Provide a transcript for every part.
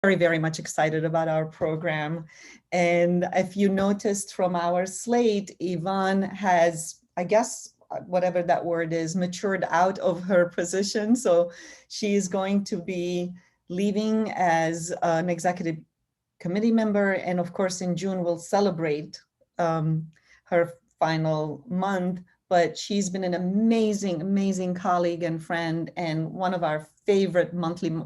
very, very much excited about our program. And if you noticed from our slate, Yvonne has, I guess, whatever that word is, matured out of her position. So she is going to be leaving as an executive committee member. And of course, in June, we'll celebrate her final month. But she's been an amazing, amazing colleague and friend, and one of our favorite monthly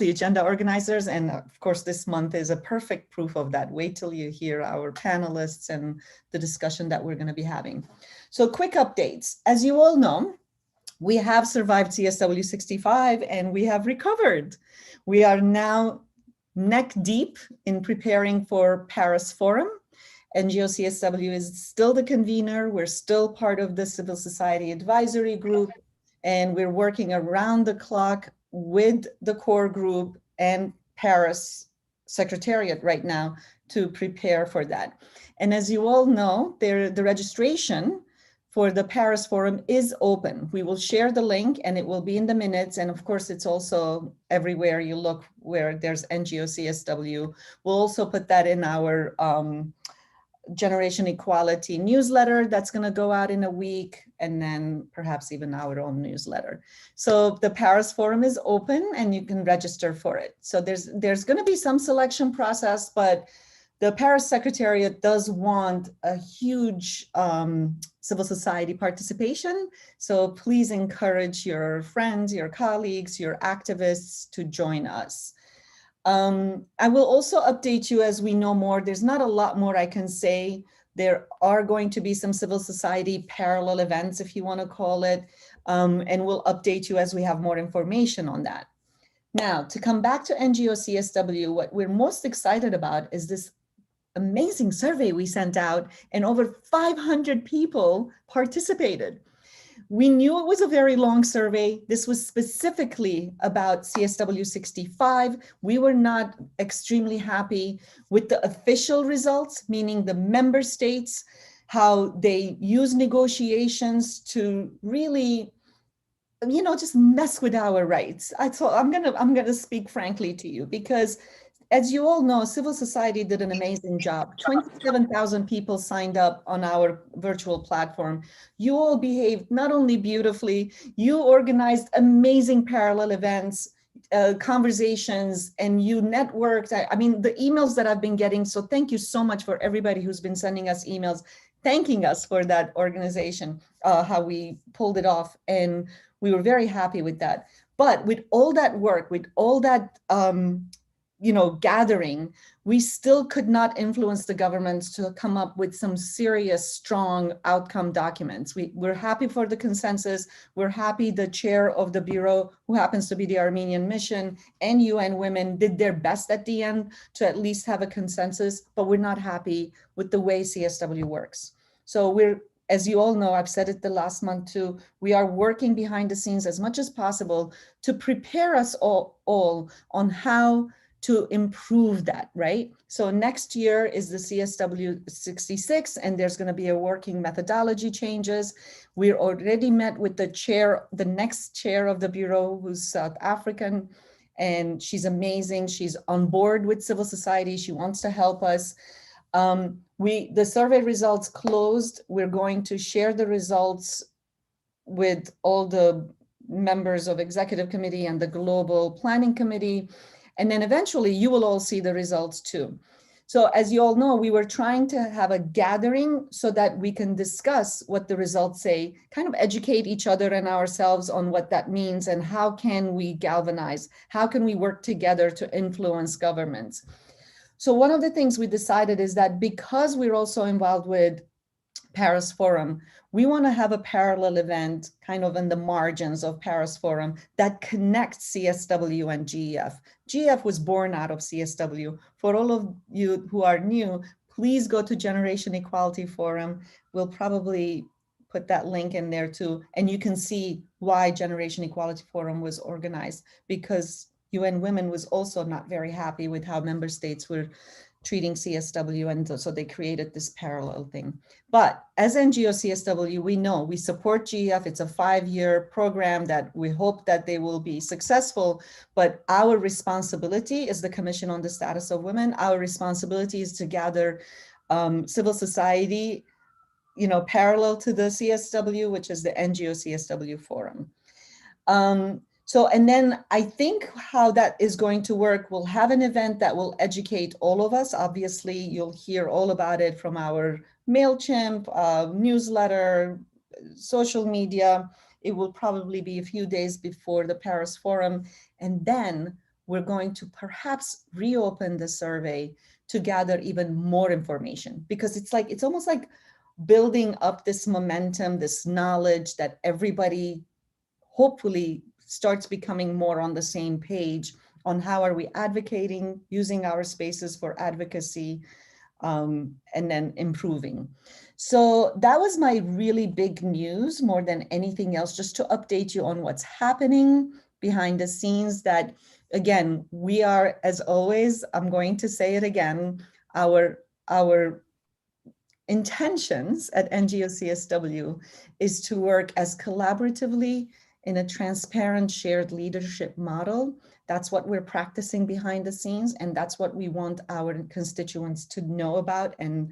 agenda organizers. And of course, this month is a perfect proof of that. Wait till you hear our panelists and the discussion that we're going to be having. So quick updates. As you all know, we have survived CSW 65 and we have recovered. We are now neck deep in preparing for Paris Forum. NGO CSW is still the convener. We're still part of the civil society advisory group, and we're working around the clock with the core group and Paris Secretariat right now to prepare for that. And as you all know, the registration for the Paris Forum is open. We will share the link and it will be in the minutes. And of course, it's also everywhere you look where there's NGO CSW. We'll also put that in our Generation Equality newsletter that's going to go out in a week, and then perhaps even our own newsletter. So the Paris Forum is open and you can register for it. So there's going to be some selection process, but the Paris Secretariat does want a huge civil society participation. So please encourage your friends, your colleagues, your activists to join us. I will also update you as we know more. There's not a lot more I can say. There are going to be some civil society parallel events, if you want to call it, and we'll update you as we have more information on that. Now, to come back to NGO CSW, what we're most excited about is this amazing survey we sent out, and over 500 people participated. We knew it was a very long survey. This was specifically about CSW 65. We were not extremely happy with the official results, meaning the member states, how they use negotiations to really, just mess with our rights. So I'm gonna speak frankly to you, because as you all know, civil society did an amazing job. 27,000 people signed up on our virtual platform. You all behaved not only beautifully, you organized amazing parallel events, conversations, and you networked. I mean, the emails that I've been getting, so thank you so much for everybody who's been sending us emails, thanking us for that organization, how we pulled it off. And we were very happy with that. But with all that work, with all that, gathering, we still could not influence the governments to come up with some serious, strong outcome documents. We're happy for the consensus. We're happy the chair of the Bureau, who happens to be the Armenian mission, and UN Women did their best at the end to at least have a consensus, but we're not happy with the way CSW works. So as you all know, I've said it the last month too, we are working behind the scenes as much as possible to prepare us all on how to improve that, right? So next year is the CSW 66, and there's going to be a working methodology changes. We're already met with the next chair of the Bureau, who's South African, and she's amazing. She's on board with civil society. She wants to help us. The survey results closed. We're going to share the results with all the members of Executive Committee and the Global Planning Committee. And then eventually you will all see the results too. So as you all know, we were trying to have a gathering so that we can discuss what the results say, kind of educate each other and ourselves on what that means and how can we galvanize, how can we work together to influence governments. So one of the things we decided is that because we're also involved with Paris Forum, we want to have a parallel event kind of in the margins of Paris Forum that connects CSW and GEF. GEF was born out of CSW. For all of you who are new, please go to Generation Equality Forum. We'll probably put that link in there too. And you can see why Generation Equality Forum was organized, because UN Women was also not very happy with how member states were treating CSW, and so they created this parallel thing. But as NGO CSW, we know we support GEF. It's a 5-year program that we hope that they will be successful, but our responsibility is the Commission on the Status of Women. Our responsibility is to gather civil society, parallel to the CSW, which is the NGO CSW Forum. And then I think how that is going to work, we'll have an event that will educate all of us. Obviously, you'll hear all about it from our MailChimp, newsletter, social media. It will probably be a few days before the Paris Forum. And then we're going to perhaps reopen the survey to gather even more information, because it's almost like building up this momentum, this knowledge that everybody hopefully starts becoming more on the same page on how are we advocating, using our spaces for advocacy, and then improving. So that was my really big news more than anything else, just to update you on what's happening behind the scenes. That, again, we are, as always, I'm going to say it again, our intentions at NGO CSW is to work as collaboratively in a transparent shared leadership model. That's what we're practicing behind the scenes, and that's what we want our constituents to know about and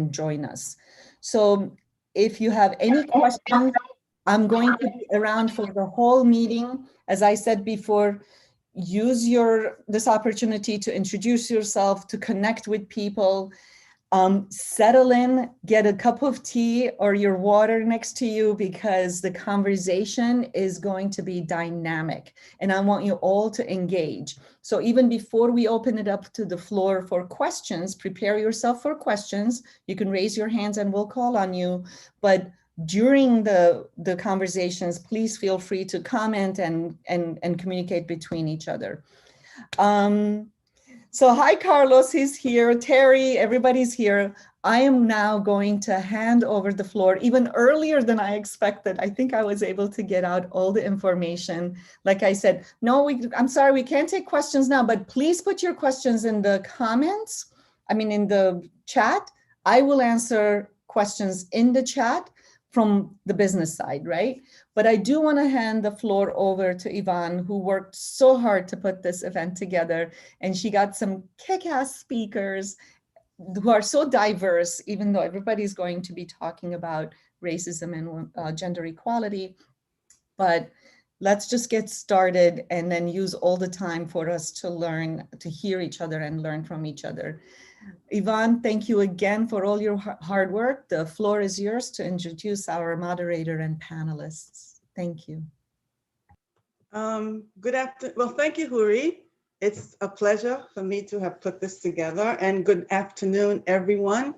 join us. So if you have any questions, I'm going to be around for the whole meeting. As I said before, use this opportunity to introduce yourself, to connect with people. Settle in, get a cup of tea or your water next to you, because the conversation is going to be dynamic and I want you all to engage. So even before we open it up to the floor for questions, prepare yourself for questions. You can raise your hands and we'll call on you. But during the conversations, please feel free to comment and communicate between each other. So hi, Carlos, he's here. Terry, everybody's here. I am now going to hand over the floor even earlier than I expected. I think I was able to get out all the information. Like I said, no, I'm sorry, we can't take questions now, but please put your questions in the comments. In the chat. I will answer questions in the chat from the business side, right? But I do want to hand the floor over to Yvonne, who worked so hard to put this event together. And she got some kick-ass speakers who are so diverse, even though everybody's going to be talking about racism and gender equality. But let's just get started and then use all the time for us to learn, to hear each other and learn from each other. Yvonne, thank you again for all your hard work. The floor is yours to introduce our moderator and panelists. Thank you. Good afternoon. Well, thank you, Huri. It's a pleasure for me to have put this together, and good afternoon, everyone.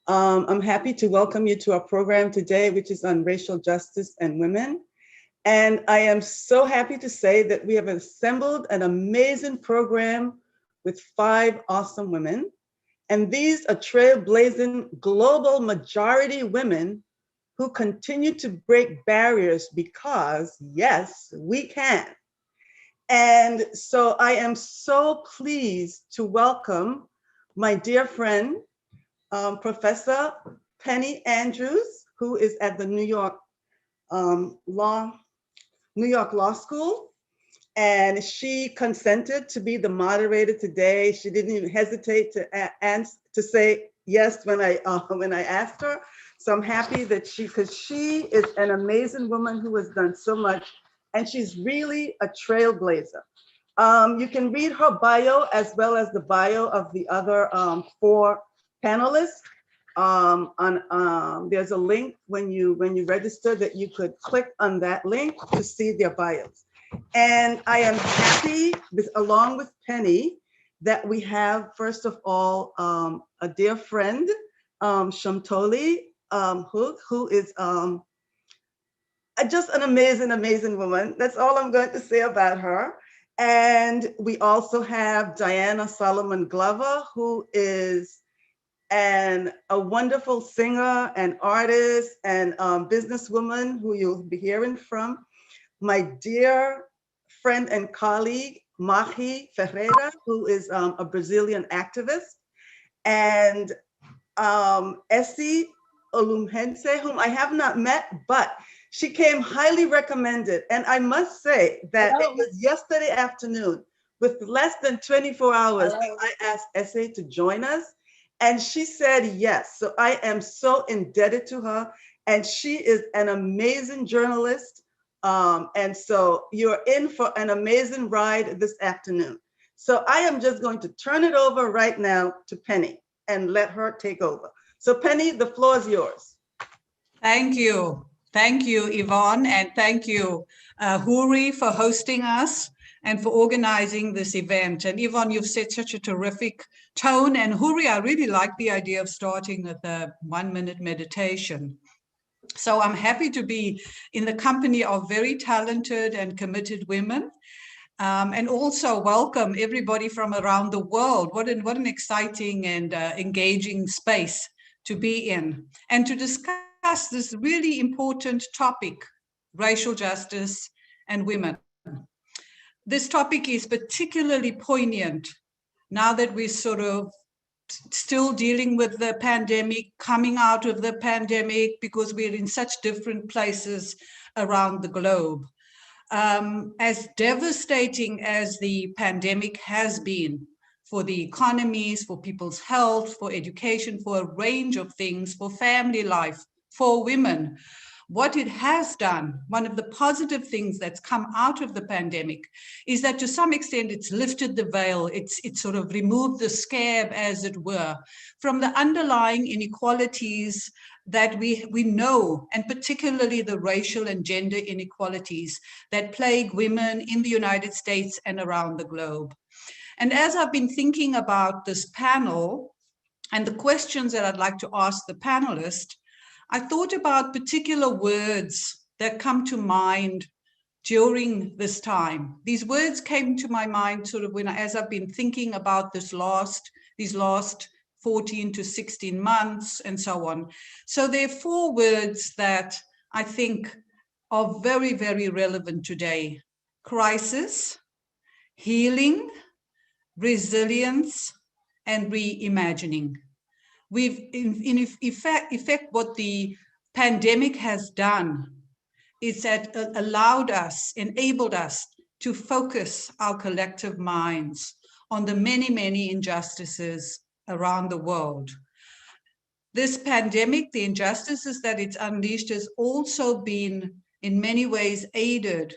I'm happy to welcome you to our program today, which is on racial justice and women. And I am so happy to say that we have assembled an amazing program with 5 awesome women. And these are trailblazing global majority women who continue to break barriers because, yes, we can. And so I am so pleased to welcome my dear friend, Professor Penny Andrews, who is at the New York Law School. And she consented to be the moderator today. She didn't even hesitate to say yes when I asked her. So I'm happy that because she is an amazing woman who has done so much, and she's really a trailblazer. You can read her bio as well as the bio of the other 4 panelists. There's a link when you register that you could click on that link to see their bios. And I am happy, along with Penny, that we have, first of all, a dear friend, Shamtoli, who is just an amazing woman. That's all I'm going to say about her. And we also have Diana Solomon Glover, who is a wonderful singer and artist and businesswoman who you'll be hearing from. My dear friend and colleague, Mahi Ferreira, who is a Brazilian activist, and Essie Olumhense, whom I have not met, but she came highly recommended. And I must say that it was yesterday afternoon, with less than 24 hours, that I asked Essie to join us. And she said yes. So I am so indebted to her. And she is an amazing journalist. And so you're in for an amazing ride this afternoon. So I am just going to turn it over right now to Penny and let her take over. So Penny, the floor is yours. Thank you. Thank you, Yvonne, and thank you, Huri, for hosting us and for organizing this event. And Yvonne, you've set such a terrific tone. And Huri, I really like the idea of starting with a 1-minute meditation. So I'm happy to be in the company of very talented and committed women. And also welcome everybody from around the world. What an exciting and engaging space to be in, and to discuss this really important topic, racial justice and women. This topic is particularly poignant now that we're sort of still dealing with the pandemic, coming out of the pandemic, because we're in such different places around the globe. As devastating as the pandemic has been for the economies, for people's health, for education, for a range of things, for family life, for women, what it has done, one of the positive things that's come out of the pandemic, is that to some extent it's lifted the veil, it's sort of removed the scab, as it were, from the underlying inequalities that we know, and particularly the racial and gender inequalities that plague women in the United States and around the globe. And as I've been thinking about this panel and the questions that I'd like to ask the panelists, I thought about particular words that come to mind during this time. These words came to my mind sort of as I've been thinking about these last 14 to 16 months and so on. So there are 4 words that I think are very, very relevant today: crisis, healing, resilience, and reimagining. We've, in effect, what the pandemic has done is that enabled us to focus our collective minds on the many, many injustices around the world. This pandemic, the injustices that it's unleashed, has also been in many ways aided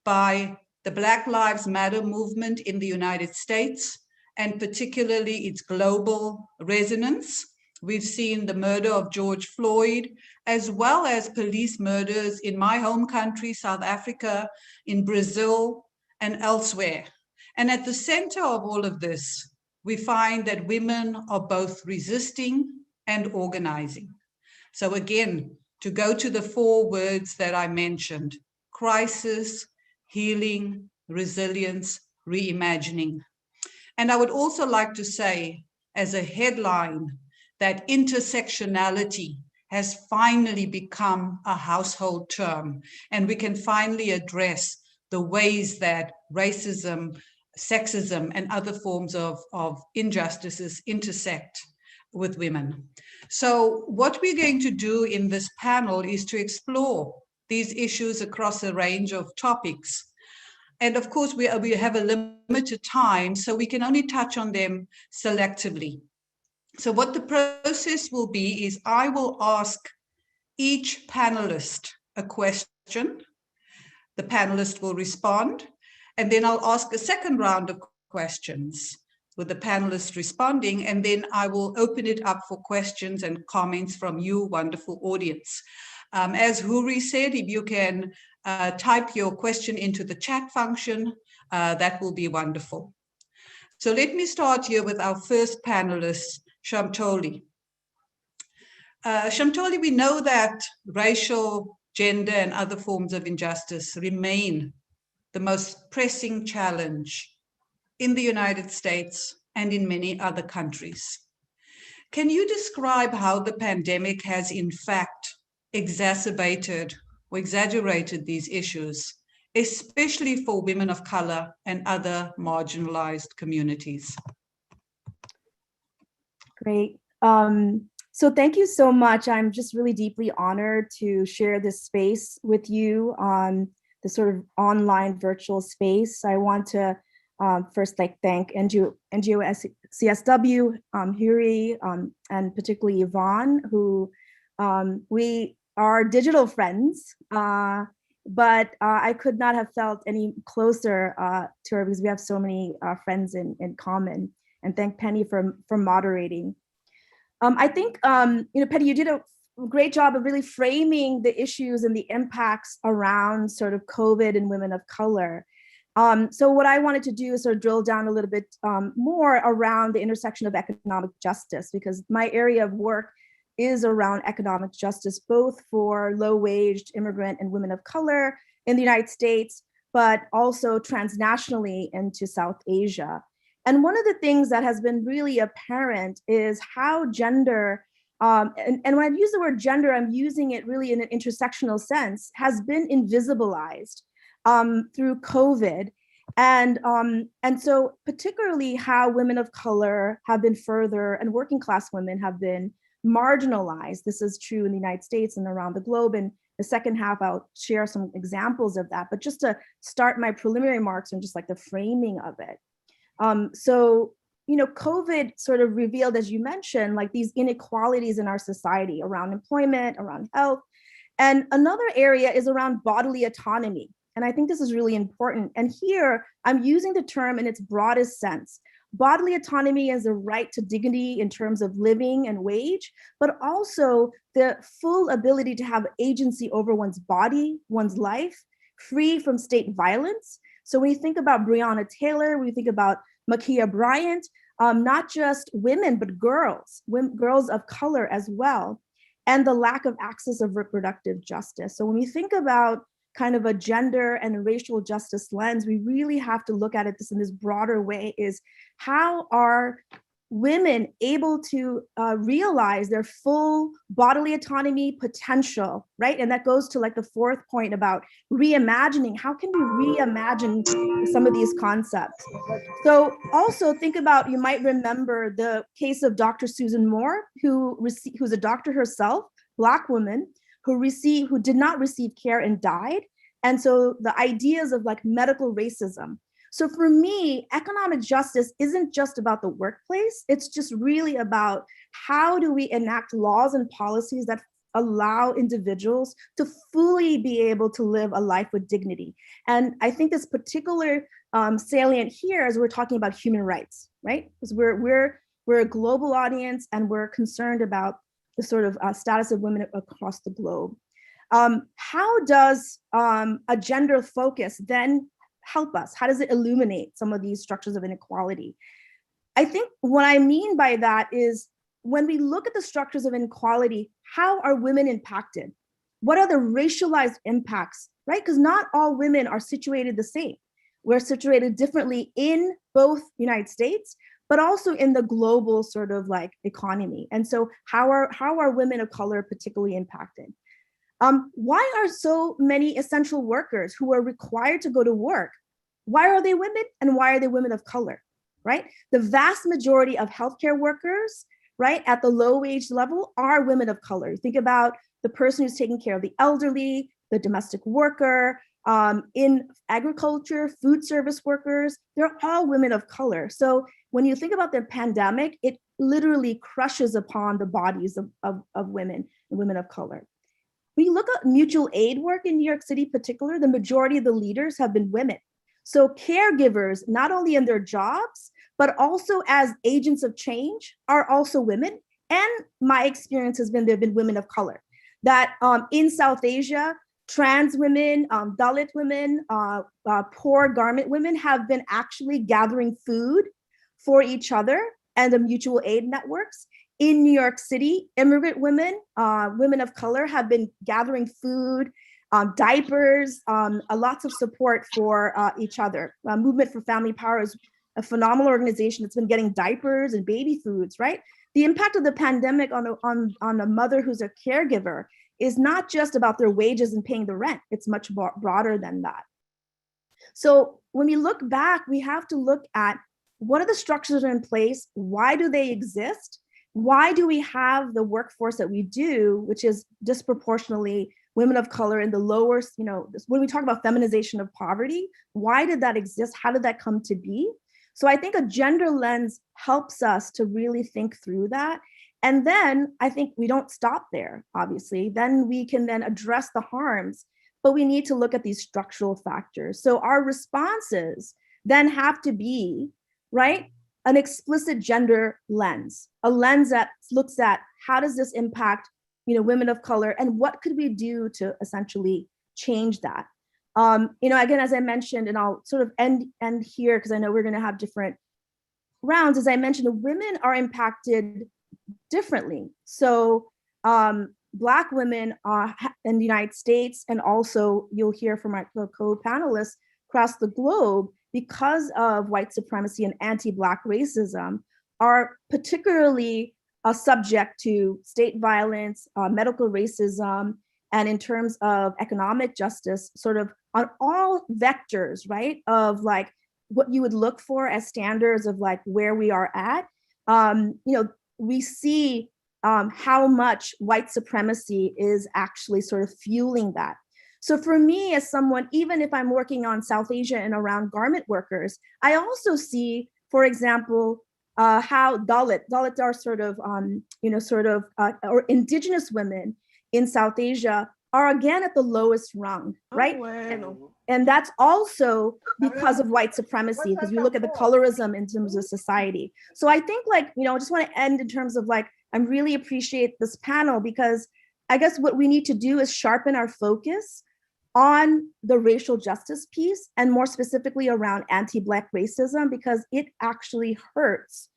by the Black Lives Matter movement in the United States, and particularly its global resonance. We've seen the murder of George Floyd, as well as police murders in my home country, South Africa, in Brazil, and elsewhere. And at the center of all of this, we find that women are both resisting and organizing. So again, to go to the 4 words that I mentioned: crisis, healing, resilience, reimagining. And I would also like to say, as a headline, that intersectionality has finally become a household term, and we can finally address the ways that racism, sexism, and other forms of injustices intersect with women. So what we're going to do in this panel is to explore these issues across a range of topics. And of course, we have a limited time, so we can only touch on them selectively. So what the process will be is I will ask each panelist a question. The panelist will respond, and then I'll ask a second round of questions with the panelists responding, and then I will open it up for questions and comments from you, wonderful audience. As Huri said, if you can type your question into the chat function, that will be wonderful. So let me start here with our first panelist, Shamtoli. Shamtoli, we know that racial, gender, and other forms of injustice remain the most pressing challenge in the United States and in many other countries. Can you describe how the pandemic has in fact exacerbated or exaggerated these issues especially for women of color and other marginalized communities. Great. So thank you so much. I'm just really deeply honored to share this space with you on the sort of online virtual space. I want to first thank NGO CSW, Huri, and particularly Yvonne, who we are digital friends, but I could not have felt any closer to her because we have so many friends in common. And thank Penny for moderating. I think, Penny, you did a great job of really framing the issues and the impacts around sort of COVID and women of color. So what I wanted to do is sort of drill down a little bit more around the intersection of economic justice, because my area of work is around economic justice, both for low-waged immigrant and women of color in the United States, but also transnationally into South Asia. And one of the things that has been really apparent is how gender, and when I use the word gender, I'm using it really in an intersectional sense, has been invisibilized through COVID. And so particularly how women of color have been further, and working class women have been marginalized. This is true in the United States and around the globe. And the second half, I'll share some examples of that. But just to start my preliminary remarks and just like the framing of it. So, COVID sort of revealed, as you mentioned, like these inequalities in our society around employment, around health. And another area is around bodily autonomy. And I think this is really important. And here I'm using the term in its broadest sense. Bodily autonomy is a right to dignity in terms of living and wage, but also the full ability to have agency over one's body, one's life, free from state violence. So when you think about Breonna Taylor, when you think about Ma'Khia Bryant, not just women, but girls of color as well, and the lack of access of reproductive justice. So when we think about kind of a gender and racial justice lens, we really have to look at it in this broader way, is how are women able to realize their full bodily autonomy potential, right? And that goes to like the fourth point about reimagining. How can we reimagine some of these concepts? So also think about, you might remember the case of Dr. Susan Moore, who's a doctor herself, Black woman, who did not receive care and died. And so the ideas of like medical racism. So for me, economic justice isn't just about the workplace. It's just really about how do we enact laws and policies that allow individuals to fully be able to live a life with dignity. And I think this particular salient here as we're talking about human rights, right? Because we're a global audience and we're concerned about the sort of status of women across the globe. How does a gender focus then help us? How does it illuminate some of these structures of inequality? I think what I mean by that is when we look at the structures of inequality, how are women impacted? What are the racialized impacts, right? Because not all women are situated the same. We're situated differently in both United States, but also in the global sort of like economy. And so how are women of color particularly impacted? Why are so many essential workers who are required to go to work, why are they women and why are they women of color, right? The vast majority of healthcare workers, right, at the low wage level are women of color. Think about the person who's taking care of the elderly, the domestic worker, in agriculture, food service workers, they're all women of color. So when you think about the pandemic, it literally crushes upon the bodies of women and women of color. When you look at mutual aid work in New York City in particular, the majority of the leaders have been women. So caregivers, not only in their jobs, but also as agents of change are also women. And my experience has been, there have been women of color. That in South Asia, trans women, Dalit women, poor garment women have been actually gathering food for each other and the mutual aid networks. In New York City, immigrant women, women of color have been gathering food, diapers, lots of support for each other. Movement for Family Power is a phenomenal organization that's been getting diapers and baby foods, right? The impact of the pandemic on a mother who's a caregiver is not just about their wages and paying the rent. It's much broader than that. So when we look back, we have to look at what are the structures that are in place? Why do they exist? Why do we have the workforce that we do, which is disproportionately women of color in the lower, when we talk about feminization of poverty, why did that exist? How did that come to be? So I think a gender lens helps us to really think through that. And then I think we don't stop there, obviously. Then we can then address the harms, but we need to look at these structural factors. So our responses then have to be, right, an explicit gender lens, a lens that looks at how does this impact women of color, and what could we do to essentially change that? Again, as I mentioned, and I'll sort of end here because I know we're going to have different rounds. As I mentioned, women are impacted differently. So Black women in the United States, and also you'll hear from my co-panelists across the globe, because of white supremacy and anti-Black racism, are particularly subject to state violence, medical racism, and in terms of economic justice, sort of on all vectors, right, of like what you would look for as standards of like where we are at. We see how much white supremacy is actually sort of fueling that. So for me, as someone, even if I'm working on South Asia and around garment workers, I also see, for example, how Dalits are sort of, or indigenous women in South Asia are again at the lowest rung, right? And that's also because of white supremacy, because we look at the colorism in terms of society. So I think I just want to end in terms of I really appreciate this panel, because I guess what we need to do is sharpen our focus on the racial justice piece, and more specifically around anti-Black racism, because it actually hurts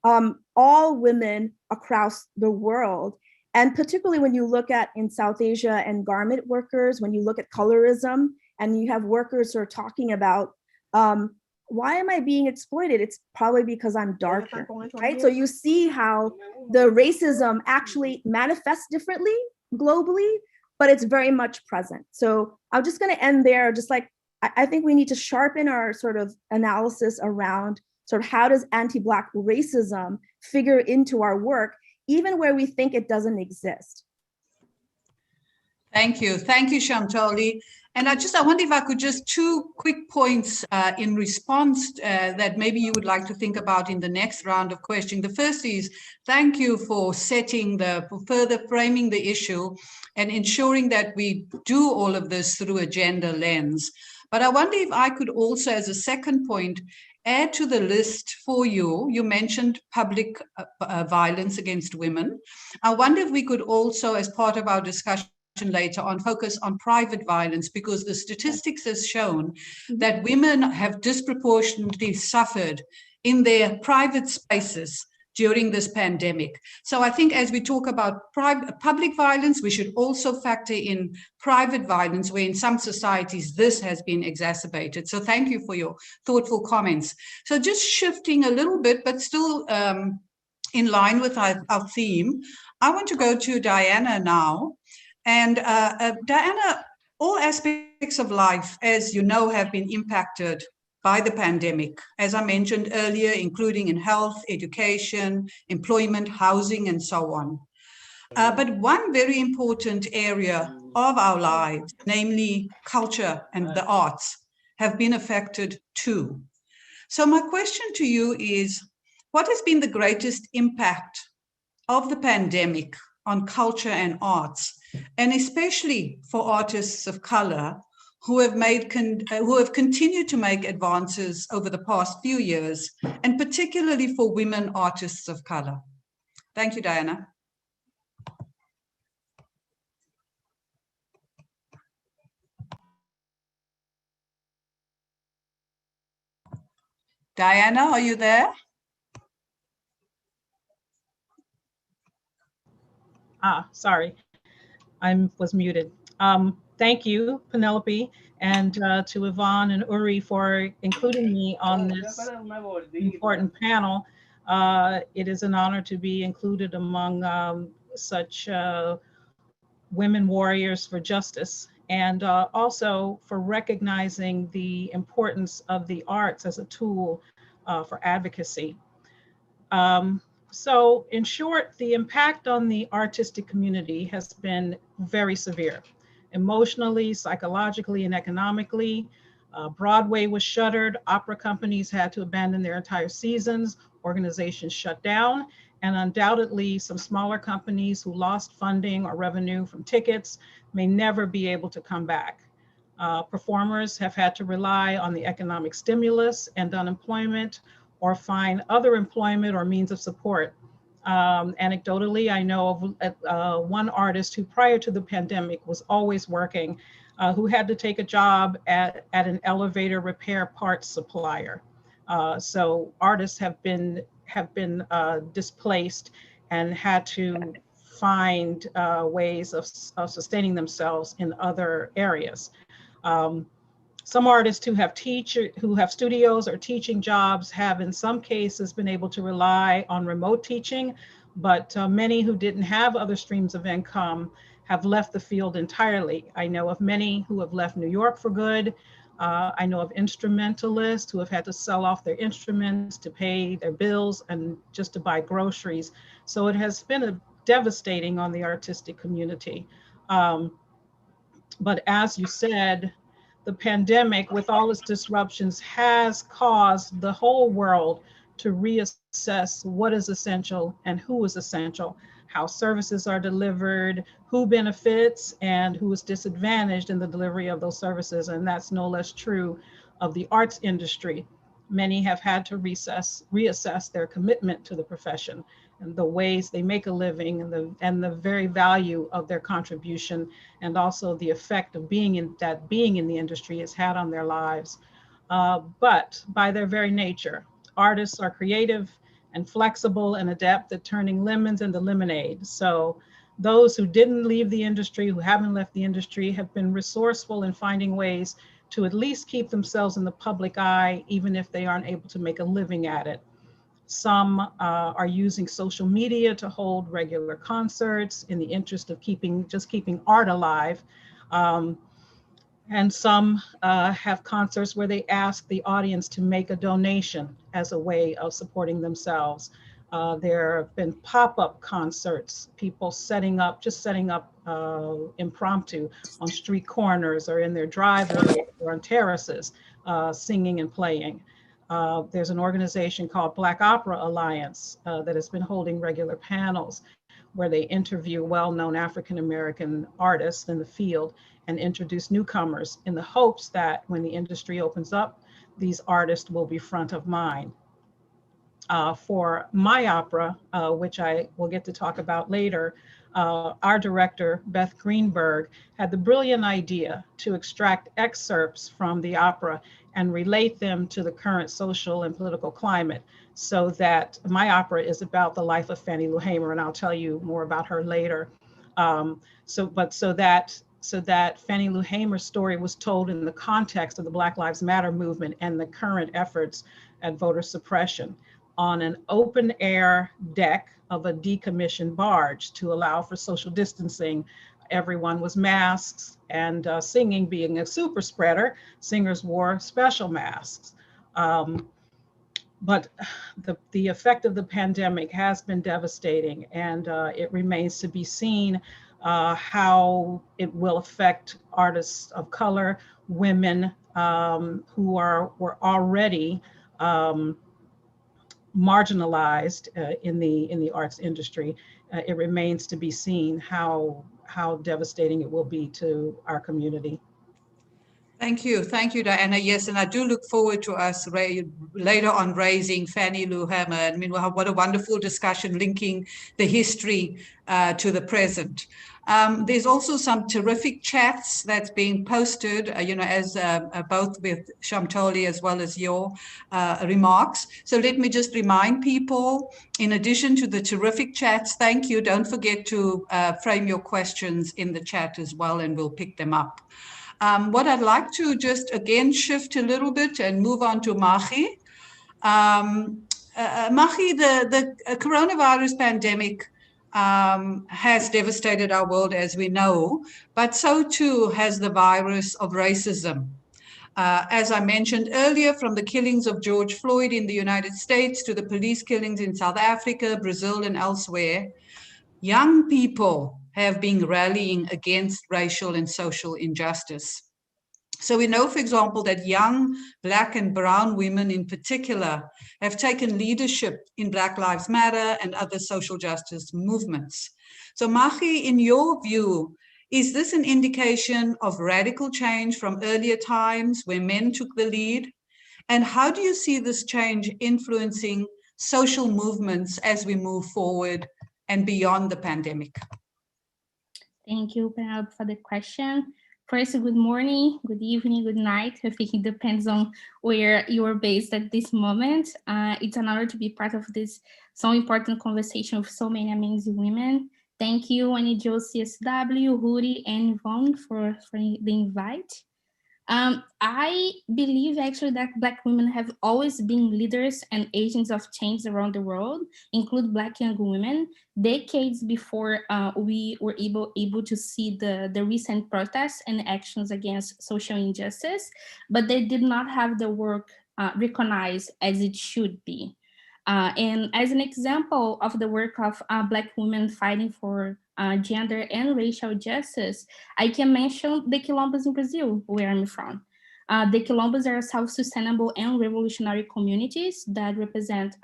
all women across the world. And particularly when you look at in South Asia and garment workers, when you look at colorism and you have workers who are talking about, why am I being exploited? It's probably because I'm darker, right? So you see how the racism actually manifests differently globally, but it's very much present. So I'm just going to end there. Just I think we need to sharpen our sort of analysis around sort of how does anti-Black racism figure into our work, even where we think it doesn't exist. Thank you, Shantali. And I wonder if I could just 2 quick points in response that maybe you would like to think about in the next round of questioning. The first is, thank you for further framing the issue and ensuring that we do all of this through a gender lens. But I wonder if I could also, as a second point, add to the list for you. You mentioned public violence against women. I wonder if we could also, as part of our discussion later on, focus on private violence, because the statistics has shown that women have disproportionately suffered in their private spaces during this pandemic. So I think as we talk about public violence, we should also factor in private violence, where in some societies this has been exacerbated. So thank you for your thoughtful comments. So just shifting a little bit, but still in line with our theme, I want to go to Diana now. And Diana, all aspects of life, as you know, have been impacted by the pandemic, as I mentioned earlier, including in health, education, employment, housing, and so on. But one very important area of our lives, namely culture and the arts, have been affected too. So my question to you is, what has been the greatest impact of the pandemic on culture and arts, and especially for artists of color who have continued to make advances over the past few years, and particularly for women artists of color? Thank you, Diana. Diana, are you there? Sorry, I was muted. Thank you, Penelope, and to Yvonne and Uri for including me on this important panel. It is an honor to be included among such women warriors for justice and also for recognizing the importance of the arts as a tool for advocacy. So in short, the impact on the artistic community has been very severe, emotionally, psychologically, and economically. Broadway was shuttered, opera companies had to abandon their entire seasons, organizations shut down, and undoubtedly some smaller companies who lost funding or revenue from tickets may never be able to come back. Performers have had to rely on the economic stimulus and unemployment or find other employment or means of support. Anecdotally, I know of one artist who prior to the pandemic was always working, who had to take a job at an elevator repair parts supplier. So artists have been displaced and had to find ways of sustaining themselves in other areas. Some artists who have studios or teaching jobs have in some cases been able to rely on remote teaching, but many who didn't have other streams of income have left the field entirely. I know of many who have left New York for good. I know of instrumentalists who have had to sell off their instruments to pay their bills and just to buy groceries. So it has been devastating on the artistic community. But as you said, the pandemic, with all its disruptions, has caused the whole world to reassess what is essential and who is essential, how services are delivered, who benefits, and who is disadvantaged in the delivery of those services. And that's no less true of the arts industry. Many have had to reassess their commitment to the profession and the ways they make a living and the very value of their contribution, and also the effect of being in the industry has had on their lives. But by their very nature, artists are creative and flexible and adept at turning lemons into lemonade. So those who didn't leave the industry, who haven't left the industry, have been resourceful in finding ways to at least keep themselves in the public eye, even if they aren't able to make a living at it. Some are using social media to hold regular concerts in the interest of keeping art alive. And some have concerts where they ask the audience to make a donation as a way of supporting themselves. There have been pop-up concerts, people setting up impromptu on street corners or in their driveways or on terraces, singing and playing. There's an organization called Black Opera Alliance that has been holding regular panels where they interview well-known African-American artists in the field and introduce newcomers in the hopes that when the industry opens up, these artists will be front of mind. For my opera, which I will get to talk about later, our director, Beth Greenberg, had the brilliant idea to extract excerpts from the opera and relate them to the current social and political climate, so that my opera is about the life of Fannie Lou Hamer, and I'll tell you more about her later. So that Fannie Lou Hamer's story was told in the context of the Black Lives Matter movement and the current efforts at voter suppression on an open air deck of a decommissioned barge to allow for social distancing. Everyone was masks, and singing being a super spreader, singers wore special masks. But the effect of the pandemic has been devastating, and it remains to be seen how it will affect artists of color, women who were already marginalized in the arts industry. It remains to be seen how devastating it will be to our community. Thank you, Diana. Yes, and I do look forward to us later on raising Fannie Lou Hamer. I mean, what a wonderful discussion linking the history to the present. There's also some terrific chats that's being posted, as both with Shamtoli as well as your remarks. So let me just remind people, in addition to the terrific chats, thank you. Don't forget to frame your questions in the chat as well, and we'll pick them up. What I'd like to just again shift a little bit and move on to Machi. Machi, the coronavirus pandemic has devastated our world, as we know, but so too has the virus of racism. As I mentioned earlier, from the killings of George Floyd in the United States to the police killings in South Africa, Brazil, and elsewhere, young people have been rallying against racial and social injustice. So we know, for example, that young Black and brown women in particular have taken leadership in Black Lives Matter and other social justice movements. So Machi, in your view, is this an indication of radical change from earlier times where men took the lead? And how do you see this change influencing social movements as we move forward and beyond the pandemic? Thank you, Penelope, for the question. First, good morning, good evening, good night. I think it depends on where you are based at this moment. It's an honor to be part of this so important conversation with so many amazing women. Thank you, NGO CSW, Judy, and Yvonne for the invite. I believe actually that Black women have always been leaders and agents of change around the world, include Black young women. Decades before we were able to see the recent protests and actions against social injustice, but they did not have the work recognized as it should be. And as an example of the work of Black women fighting for gender and racial justice, I can mention the Quilombos in Brazil, where I'm from. The Quilombos are self-sustainable and revolutionary communities that represent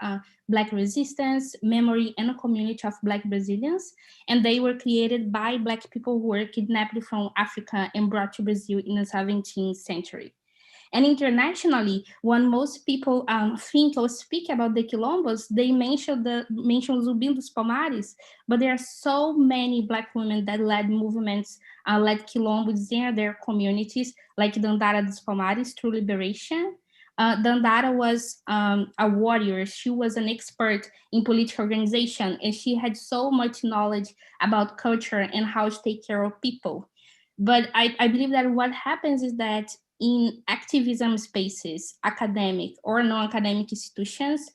Black resistance, memory, and a community of Black Brazilians. And they were created by Black people who were kidnapped from Africa and brought to Brazil in the 17th century. And internationally, when most people think or speak about the Quilombos, they mention Zumbi dos Palmares, but there are so many Black women that led movements, led Quilombos in their communities, like Dandara dos Palmares, through liberation. Dandara was a warrior. She was an expert in political organization, and she had so much knowledge about culture and how to take care of people. But I believe that what happens is that in activism spaces, academic or non-academic institutions,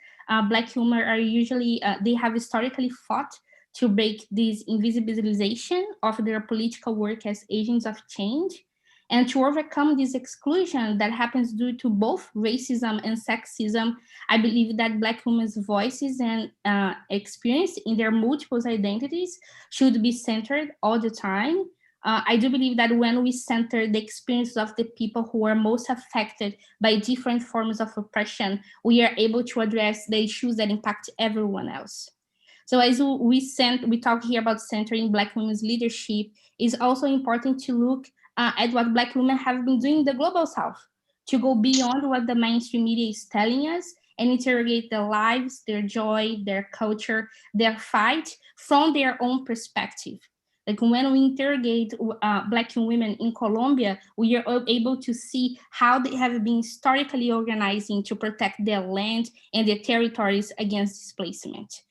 Black women are usually, they have historically fought to break this invisibilization of their political work as agents of change, and to overcome this exclusion that happens due to both racism and sexism. I believe that Black women's voices and experience in their multiple identities should be centered all the time. I do believe that when we center the experiences of the people who are most affected by different forms of oppression, we are able to address the issues that impact everyone else. So as we talk here about centering Black women's leadership, it's also important to look at what Black women have been doing in the Global South, to go beyond what the mainstream media is telling us and interrogate their lives, their joy, their culture, their fight from their own perspective. Like when we interrogate Black women in Colombia, we are able to see how they have been historically organizing to protect their land and their territories against displacement.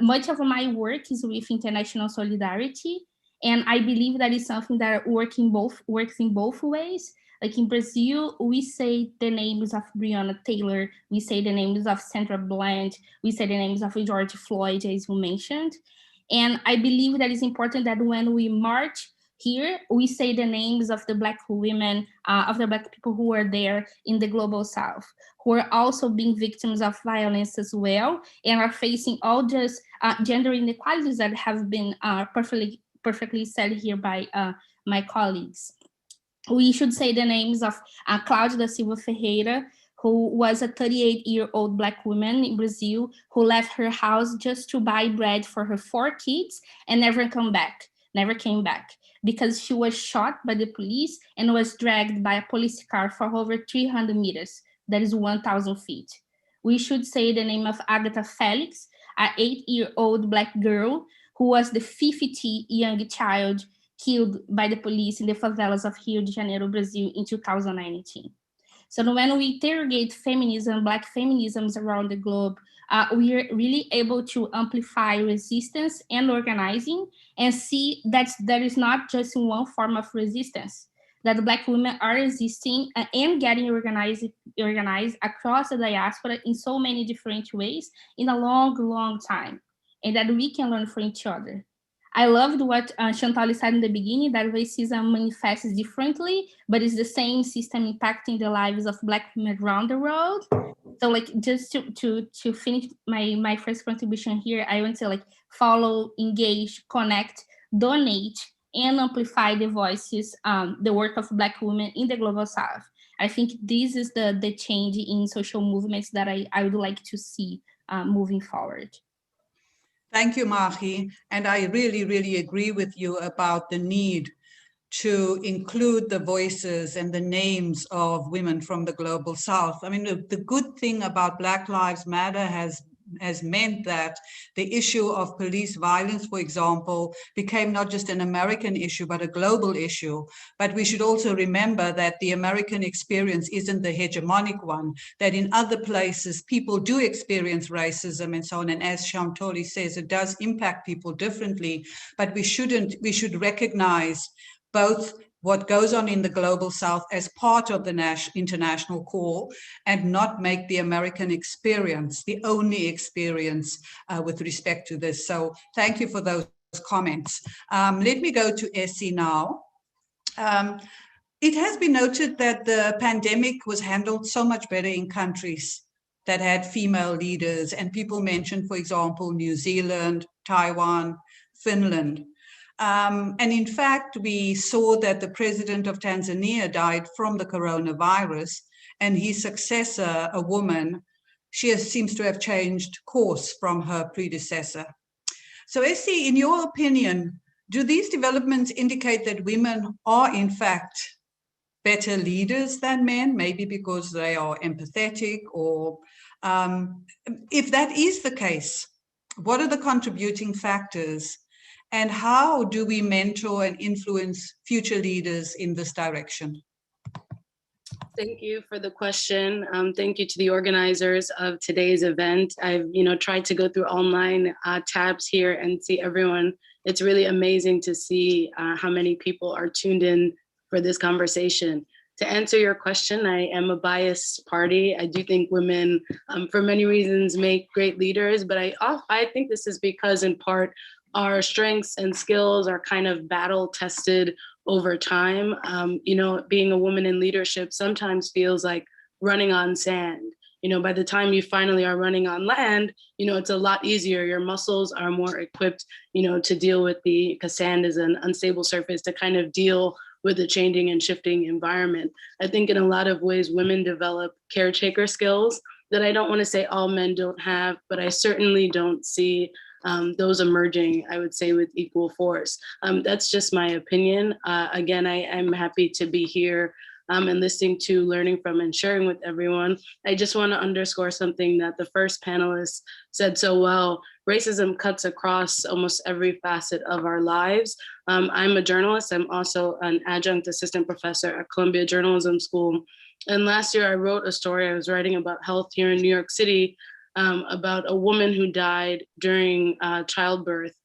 Much of my work is with international solidarity, and I believe that is something that works in both ways. Like in Brazil, we say the names of Breonna Taylor, we say the names of Sandra Bland, we say the names of George Floyd, as you mentioned. And I believe that it's important that when we march here, we say the names of the Black women, of the Black people who are there in the Global South, who are also being victims of violence as well, and are facing all those gender inequalities that have been perfectly said here by my colleagues. We should say the names of Cláudia da Silva Ferreira, who was a 38-year-old Black woman in Brazil who left her house just to buy bread for her 4 kids and never came back because she was shot by the police and was dragged by a police car for over 300 meters, that is 1,000 feet. We should say the name of Agatha Felix, an 8-year-old Black girl who was the 50th young child killed by the police in the favelas of Rio de Janeiro, Brazil in 2019. So when we interrogate feminism, Black feminisms around the globe, we are really able to amplify resistance and organizing and see that there is not just one form of resistance, that Black women are resisting and getting organized across the diaspora in so many different ways in a long, long time. and that we can learn from each other. I loved what Chantal said in the beginning, that racism manifests differently, but it's the same system impacting the lives of Black women around the world. So like, just to finish my first contribution here, I want to like follow, engage, connect, donate, and amplify the voices, the work of Black women in the Global South. I think this is the change in social movements that I would like to see moving forward. Thank you, Mahi. And I really, really agree with you about the need to include the voices and the names of women from the Global South. I mean, the good thing about Black Lives Matter has meant that the issue of police violence, for example, became not just an American issue, but a global issue. But we should also remember that the American experience isn't the hegemonic one, that in other places, people do experience racism and so on. And as Chantal says, it does impact people differently, but we should recognize both what goes on in the Global South as part of the international core, and not make the American experience the only experience with respect to this. So thank you for those comments. Let me go to Essie now. It has been noted that the pandemic was handled so much better in countries that had female leaders, and people mentioned, for example, New Zealand, Taiwan, Finland. And in fact, we saw that the president of Tanzania died from the coronavirus, and his successor, a woman, she seems to have changed course from her predecessor. So Essie, in your opinion, do these developments indicate that women are in fact better leaders than men, maybe because they are empathetic, or if that is the case, what are the contributing factors? And how do we mentor and influence future leaders in this direction? Thank you for the question. Thank you to the organizers of today's event. I've tried to go through online tabs here and see everyone. It's really amazing to see how many people are tuned in for this conversation. To answer your question, I am a biased party. I do think women, for many reasons, make great leaders, but I think this is because in part, our strengths and skills are kind of battle tested over time. Being a woman in leadership sometimes feels like running on sand. By the time you finally are running on land, it's a lot easier. Your muscles are more equipped, to deal with because sand is an unstable surface, to kind of deal with the changing and shifting environment. I think in a lot of ways, women develop caretaker skills that I don't want to say all men don't have, but I certainly don't see those emerging, I would say, with equal force. That's just my opinion. Again, I'm happy to be here and listening to, learning from, and sharing with everyone. I just want to underscore something that the first panelist said so well. Racism cuts across almost every facet of our lives. I'm a journalist. I'm also an adjunct assistant professor at Columbia Journalism School. And last year I wrote a story. I was writing about health here in New York City, about a woman who died during childbirth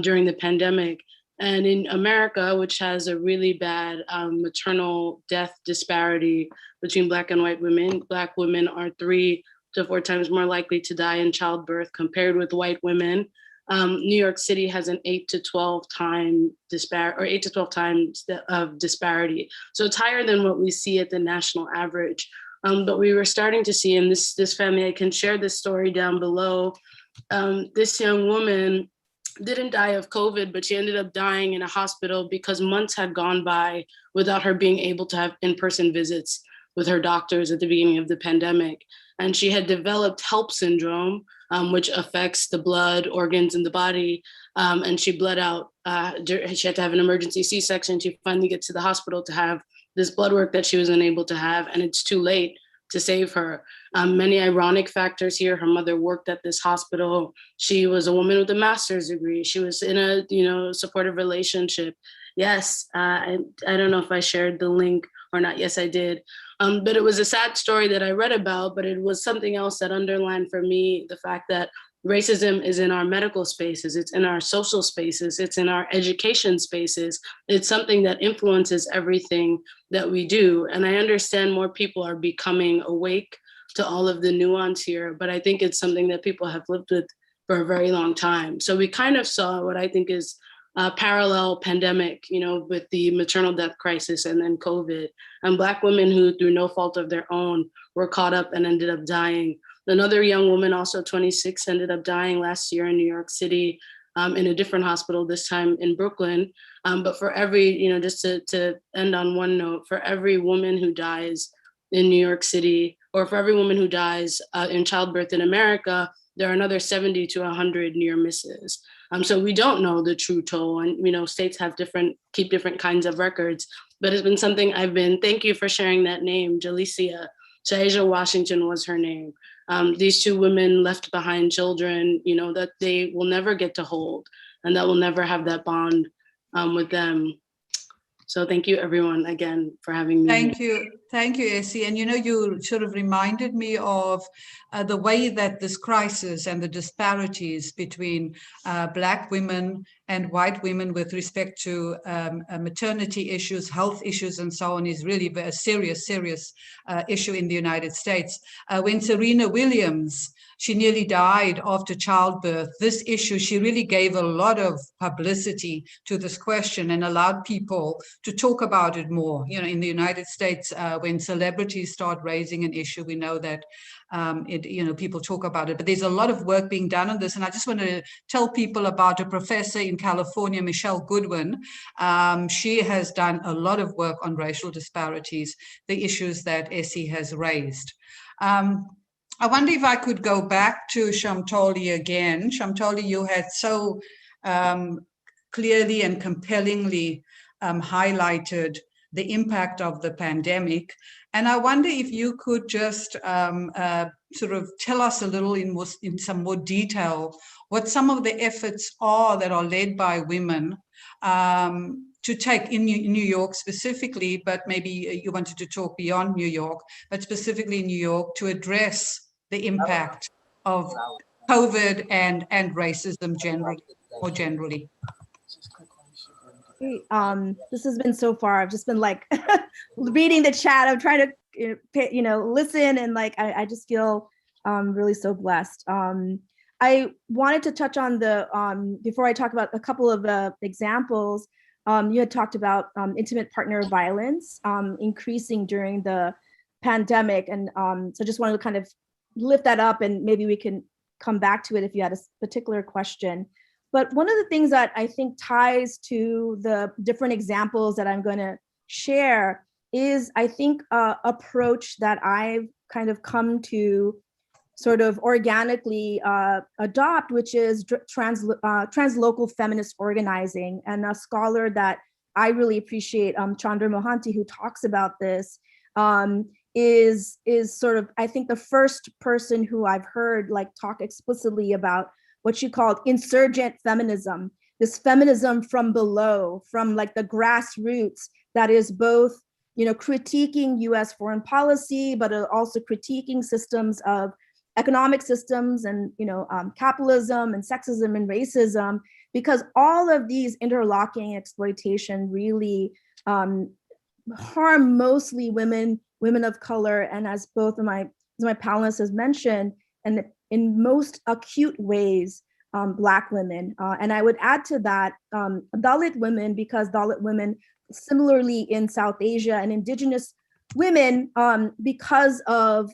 during the pandemic. And in America, which has a really bad maternal death disparity between Black and white women, Black women are 3 to 4 times more likely to die in childbirth compared with white women. New York City has an 8 to 12 times of disparity. So it's higher than what we see at the national average. But we were starting to see in this family, I can share this story down below. This young woman didn't die of COVID, but she ended up dying in a hospital because months had gone by without her being able to have in-person visits with her doctors at the beginning of the pandemic. And she had developed HELLP syndrome, which affects the blood organs in the body. And she bled out. She had to have an emergency C-section. She finally gets to the hospital to have this blood work that she was unable to have, and it's too late to save her. Many ironic factors here. Her mother worked at this hospital. She was a woman with a master's degree. She was in a supportive relationship. Yes, I don't know if I shared the link or not. Yes, I did. But it was a sad story that I read about, but it was something else that underlined for me the fact that racism is in our medical spaces, it's in our social spaces, it's in our education spaces. It's something that influences everything that we do. And I understand more people are becoming awake to all of the nuance here, but I think it's something that people have lived with for a very long time. So we kind of saw what I think is a parallel pandemic, with the maternal death crisis and then COVID, and Black women who, through no fault of their own, were caught up and ended up dying. Another young woman, also 26, ended up dying last year in New York City, in a different hospital, this time in Brooklyn. But for every, just to end on one note, for every woman who dies in New York City, or for every woman who dies in childbirth in America, there are another 70 to 100 near misses. So we don't know the true toll, and states have keep different kinds of records, but it's been something thank you for sharing that name, Jalicia. Shaija Washington was her name. These two women left behind children, that they will never get to hold, and that will never have that bond with them. So thank you everyone again for having me. Thank you, Essie. And you sort of reminded me of the way that this crisis and the disparities between Black women and white women with respect to maternity issues, health issues, and so on is really a serious issue in the United States. When Serena Williams, she nearly died after childbirth, this issue, she really gave a lot of publicity to this question and allowed people to talk about it more. In the United States, when celebrities start raising an issue, we know that people talk about it, but there's a lot of work being done on this. And I just want to tell people about a professor in California, Michelle Goodwin. She has done a lot of work on racial disparities, the issues that Essie has raised. I wonder if I could go back to Shamtoli again. Shamtoli, you had so clearly and compellingly highlighted the impact of the pandemic. And I wonder if you could just sort of tell us a little in some more detail what some of the efforts are that are led by women to take in New York specifically, but maybe you wanted to talk beyond New York, but specifically in New York to address the impact of COVID and racism more generally. This has been so far. I've just been like reading the chat. I'm trying to, listen, and I just feel really so blessed. I wanted to touch on before I talk about a couple of examples. You had talked about intimate partner violence increasing during the pandemic, and so just wanted to kind of lift that up, and maybe we can come back to it if you had a particular question. But one of the things that I think ties to the different examples that I'm going to share is, I think, an approach that I've kind of come to sort of organically adopt, which is translocal feminist organizing. And a scholar that I really appreciate, Chandra Mohanty, who talks about this, is sort of, I think, the first person who I've heard talk explicitly about what she called insurgent feminism, this feminism from below, from the grassroots, that is both, critiquing US foreign policy, but also critiquing systems of economic systems and, capitalism and sexism and racism, because all of these interlocking exploitation really harm mostly women of color, and as both of my panelists has mentioned, and in most acute ways, Black women. And I would add to that Dalit women, because Dalit women, similarly in South Asia, and Indigenous women, because of,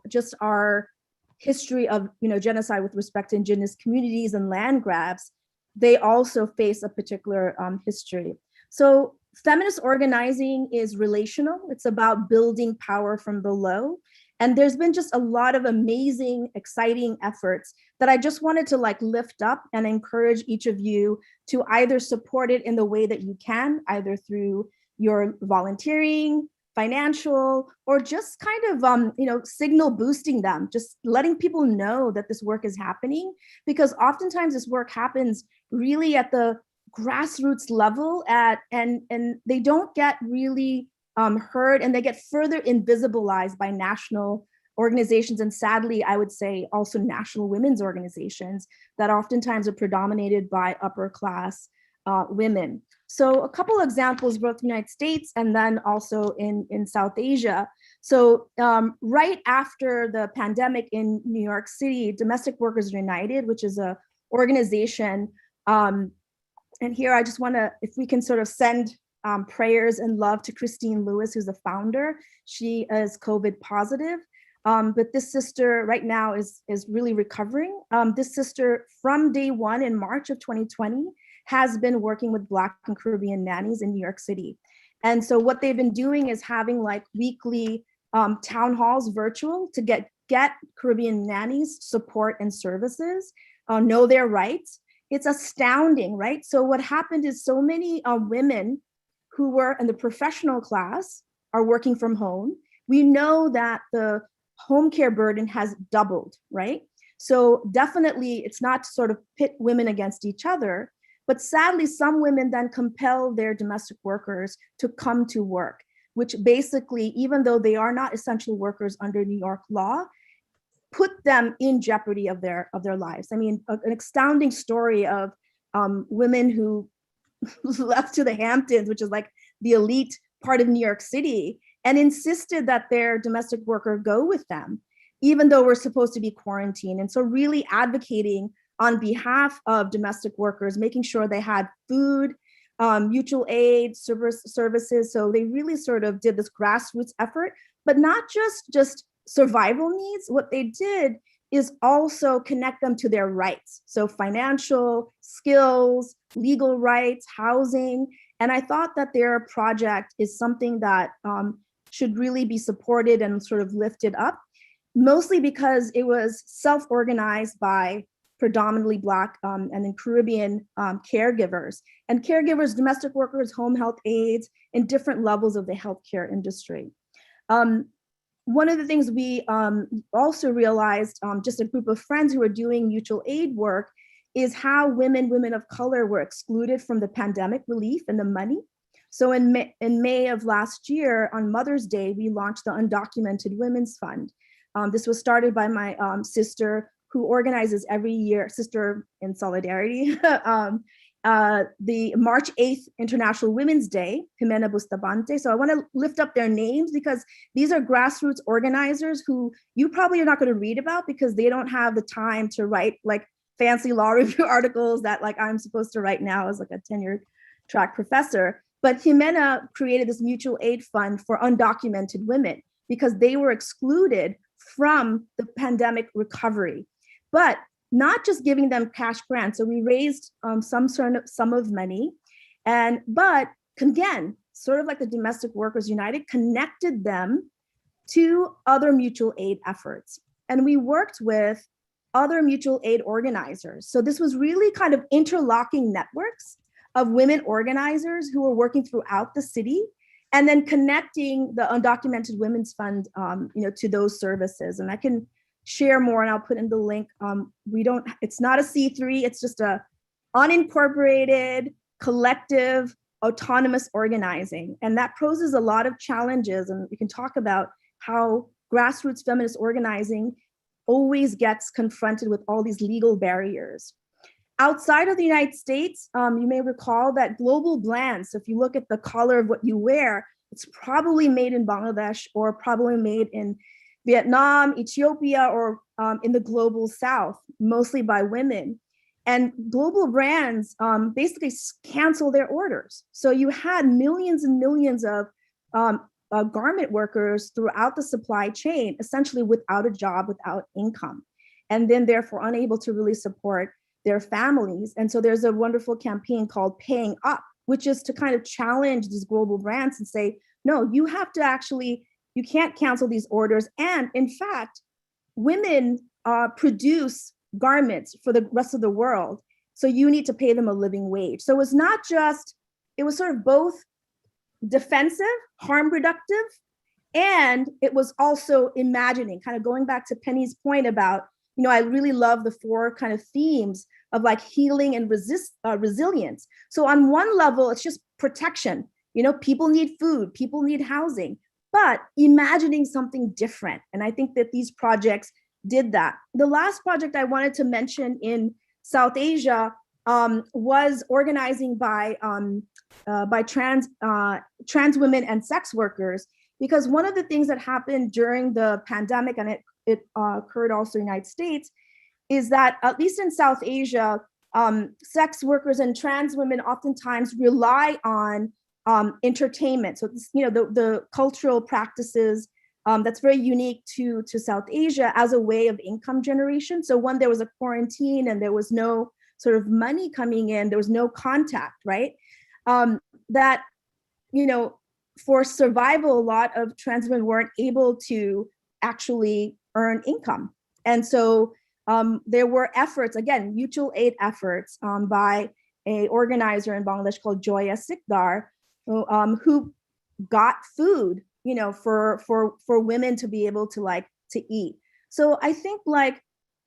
just our history of, genocide with respect to Indigenous communities and land grabs, they also face a particular history. So feminist organizing is relational. It's about building power from below. And there's been just a lot of amazing, exciting efforts that I just wanted to lift up and encourage each of you to either support it in the way that you can, either through your volunteering, financial, or just kind of, signal boosting them, just letting people know that this work is happening, because oftentimes this work happens really at the grassroots level and they don't get really heard, and they get further invisibilized by national organizations, and sadly, I would say also national women's organizations that oftentimes are predominated by upper class women. So a couple examples, both in the United States and then also in South Asia. So right after the pandemic in New York City, Domestic Workers United, which is a organization, and here I just want to, if we can sort of send prayers and love to Christine Lewis, who's the founder. She is COVID positive, but this sister right now is really recovering. This sister from day one in March of 2020 has been working with Black and Caribbean nannies in New York City. And so what they've been doing is having like weekly town halls virtual to get Caribbean nannies support and services, know their rights. It's astounding, right? So what happened is so many women who were in the professional class are working from home. We know that the home care burden has doubled, right? So definitely it's not to sort of pit women against each other, but sadly some women then compel their domestic workers to come to work, which basically, even though they are not essential workers under New York law, put them in jeopardy of their lives. I mean, an astounding story of women who left to the Hamptons, which is like the elite part of New York City, and insisted that their domestic worker go with them, even though we're supposed to be quarantined. And so really advocating on behalf of domestic workers, making sure they had food, mutual aid services. So they really sort of did this grassroots effort, but not just survival needs. What they did is also connect them to their rights. So financial, skills, legal rights, housing. And I thought that their project is something that should really be supported and sort of lifted up, mostly because it was self-organized by predominantly Black and then Caribbean caregivers. And caregivers, domestic workers, home health aides, in different levels of the healthcare industry. One of the things we also realized, just a group of friends who were doing mutual aid work, is how women of color were excluded from the pandemic relief and the money. So in May of last year, on Mother's Day, we launched the Undocumented Women's Fund. This was started by my sister, who organizes every year, Sister in Solidarity, the March 8th International Women's Day, Jimena Bustamante. So I want to lift up their names because these are grassroots organizers who you probably are not going to read about because they don't have the time to write like fancy law review articles that like I'm supposed to write now as like a tenure track professor. But Jimena created this mutual aid fund for undocumented women because they were excluded from the pandemic recovery, but not just giving them cash grants. So we raised some sum of money, but again, sort of like the Domestic Workers United, connected them to other mutual aid efforts. And we worked with other mutual aid organizers. So this was really kind of interlocking networks of women organizers who were working throughout the city, and then connecting the Undocumented Women's Fund, to those services. And I can share more, and I'll put in the link. It's not a C3, it's just a unincorporated, collective, autonomous organizing. And that poses a lot of challenges. And we can talk about how grassroots feminist organizing always gets confronted with all these legal barriers. Outside of the United States, you may recall that global brands, so if you look at the color of what you wear, it's probably made in Bangladesh or probably made in Vietnam, Ethiopia, or in the global South, mostly by women. And global brands basically cancel their orders. So you had millions and millions of garment workers throughout the supply chain, essentially without a job, without income, and then therefore unable to really support their families. And so there's a wonderful campaign called Paying Up, which is to kind of challenge these global brands and say, no, you have to actually, you can't cancel these orders. And in fact, women produce garments for the rest of the world. So you need to pay them a living wage. So it was not just, it was sort of both defensive, harm reductive, and it was also imagining, kind of going back to Penny's point about, I really love the 4 kind of themes of like healing and resilience. So on one level, it's just protection. People need food, people need housing, but imagining something different. And I think that these projects did that. The last project I wanted to mention in South Asia was organizing by trans women and sex workers Because one of the things that happened during the pandemic, and it occurred also in the United States, is that at least in South Asia, sex workers and trans women oftentimes rely on entertainment. So this, the cultural practices that's very unique to South Asia as a way of income generation. So when there was a quarantine and there was no sort of money coming in, there was no contact, right? That, for survival, a lot of trans women weren't able to actually earn income. And so there were efforts, again, mutual aid efforts by an organizer in Bangladesh called Joya Sikdar, who got food, for women to be able to eat. So I think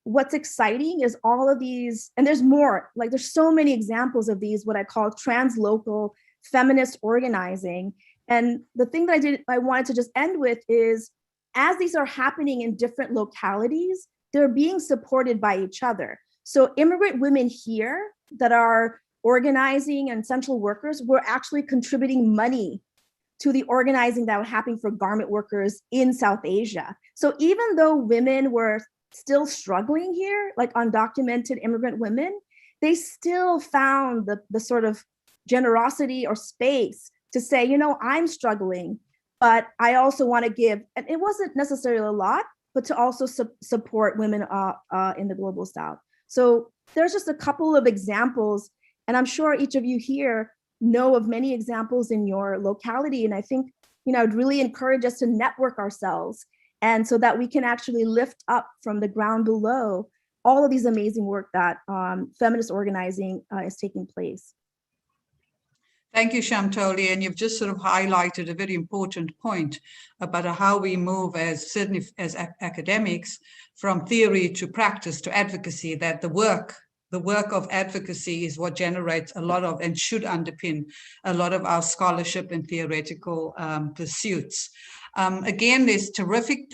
what's exciting is all of these, and there's more, there's so many examples of these, what I call translocal feminist organizing. And the thing that I wanted to just end with is, as these are happening in different localities, they're being supported by each other. So immigrant women here that are organizing and essential workers were actually contributing money to the organizing that was happening for garment workers in South Asia. So even though women were still struggling here, like undocumented immigrant women, they still found the sort of generosity or space to say, I'm struggling, but I also want to give, and it wasn't necessarily a lot, but to also support women in the global South. So there's just a couple of examples, and I'm sure each of you here know of many examples in your locality. And I think, I'd really encourage us to network ourselves, and so that we can actually lift up from the ground below all of these amazing work that feminist organizing is taking place. Thank you, Shamtoli. And you've just sort of highlighted a very important point about how we move certainly as academics from theory to practice to advocacy, that the work of advocacy is what generates a lot of and should underpin a lot of our scholarship and theoretical pursuits. Again, there's terrific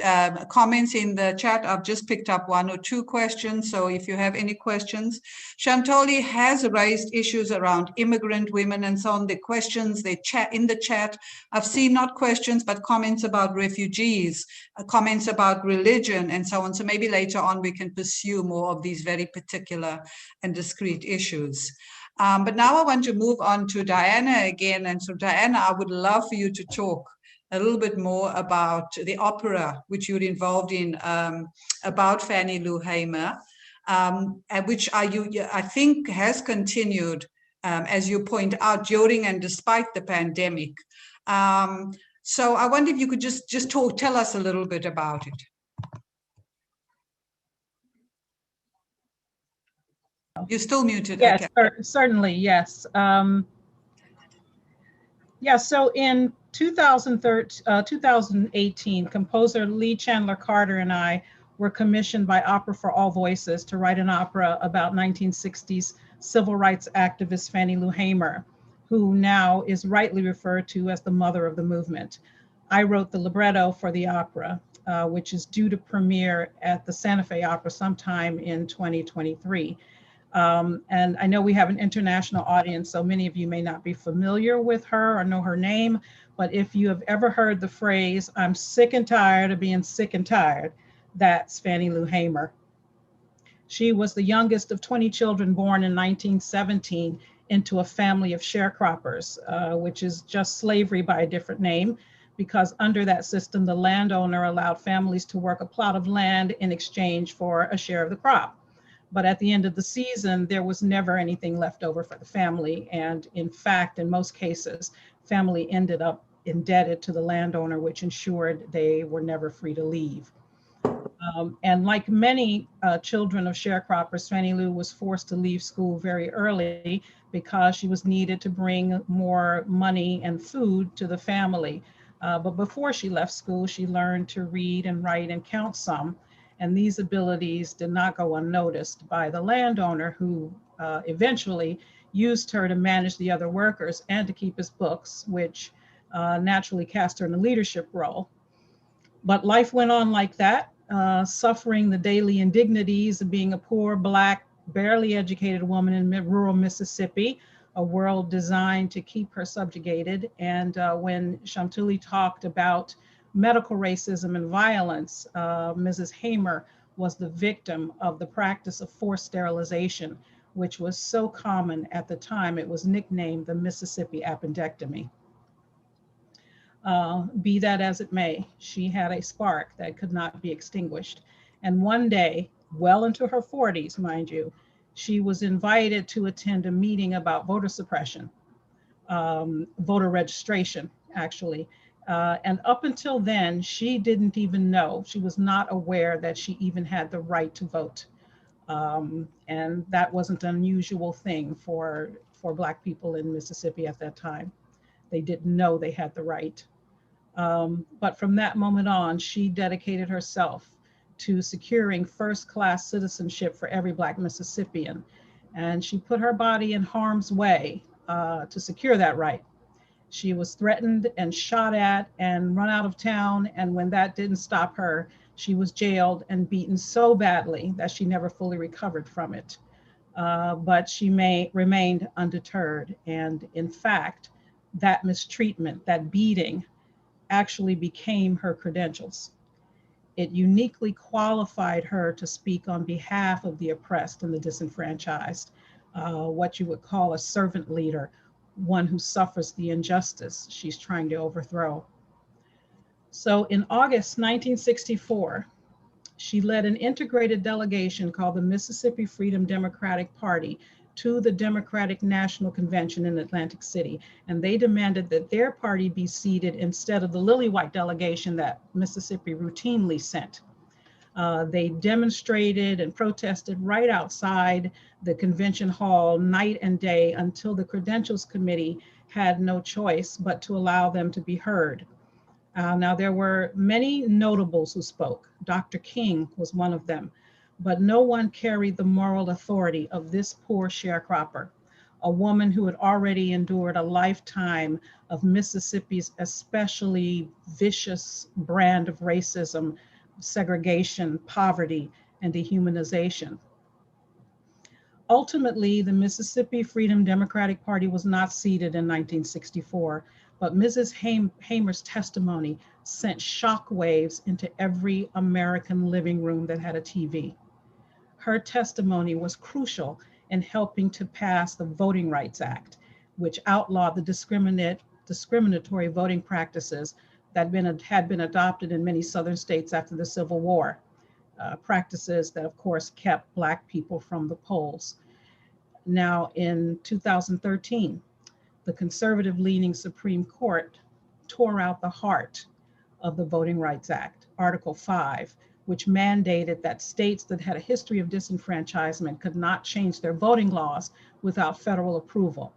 comments in the chat. I've just picked up one or two questions, so if you have any questions. Shamtoli has raised issues around immigrant women and so on. The questions, they chat in the chat. I've seen not questions, but comments about refugees, comments about religion and so on. So maybe later on we can pursue more of these very particular and discrete issues. But now I want to move on to Diana again. And so Diana, I would love for you to talk a little bit more about the opera which you're involved in about Fannie Lou Hamer, which I think has continued, as you point out, during and despite the pandemic. So I wonder if you could just tell us a little bit about it. You're still muted. Yes, okay. Certainly, yes. So in 2018, composer Lee Chandler Carter and I were commissioned by Opera for All Voices to write an opera about 1960s civil rights activist Fannie Lou Hamer, who now is rightly referred to as the mother of the movement. I wrote the libretto for the opera, which is due to premiere at the Santa Fe Opera sometime in 2023. And I know we have an international audience, so many of you may not be familiar with her or know her name, but if you have ever heard the phrase, "I'm sick and tired of being sick and tired," that's Fannie Lou Hamer. She was the youngest of 20 children born in 1917 into a family of sharecroppers, which is just slavery by a different name, because under that system, the landowner allowed families to work a plot of land in exchange for a share of the crop. But at the end of the season, there was never anything left over for the family. And in fact, in most cases, family ended up indebted to the landowner, which ensured they were never free to leave. And like many children of sharecroppers, Fannie Lou was forced to leave school very early because she was needed to bring more money and food to the family. But before she left school, she learned to read and write and count some. And these abilities did not go unnoticed by the landowner, who eventually used her to manage the other workers and to keep his books, which naturally cast her in a leadership role. But life went on like that, suffering the daily indignities of being a poor, Black, barely educated woman in rural Mississippi, a world designed to keep her subjugated. And when Shamtuli talked about medical racism and violence, Mrs. Hamer was the victim of the practice of forced sterilization, which was so common at the time. It was nicknamed the Mississippi appendectomy. Be that as it may, she had a spark that could not be extinguished. And one day, well into her 40s, mind you, she was invited to attend a meeting about voter suppression, voter registration, actually. And up until then, she didn't even know, she was not aware that she even had the right to vote. And that wasn't an unusual thing for Black people in Mississippi at that time. They didn't know they had the right. But from that moment on, she dedicated herself to securing first-class citizenship for every Black Mississippian. And she put her body in harm's way to secure that right. She was threatened and shot at and run out of town. And when that didn't stop her, she was jailed and beaten so badly that she never fully recovered from it. But she remained undeterred. And in fact, that mistreatment, that beating, actually became her credentials. It uniquely qualified her to speak on behalf of the oppressed and the disenfranchised, what you would call a servant leader, one who suffers the injustice she's trying to overthrow. So in August 1964, she led an integrated delegation called the Mississippi Freedom Democratic Party to the Democratic National Convention in Atlantic City. And they demanded that their party be seated instead of the lily white delegation that Mississippi routinely sent. They demonstrated and protested right outside the convention hall night and day until the Credentials Committee had no choice but to allow them to be heard. Now, there were many notables who spoke. Dr. King was one of them, but no one carried the moral authority of this poor sharecropper, a woman who had already endured a lifetime of Mississippi's especially vicious brand of racism, segregation, poverty, and dehumanization. Ultimately, the Mississippi Freedom Democratic Party was not seated in 1964, but Mrs. Hamer's testimony sent shockwaves into every American living room that had a TV. Her testimony was crucial in helping to pass the Voting Rights Act, which outlawed the discriminatory voting practices that had been adopted in many Southern states after the Civil War, practices that, of course, kept Black people from the polls. Now, in 2013, the conservative-leaning Supreme Court tore out the heart of the Voting Rights Act, Article 5, which mandated that states that had a history of disenfranchisement could not change their voting laws without federal approval.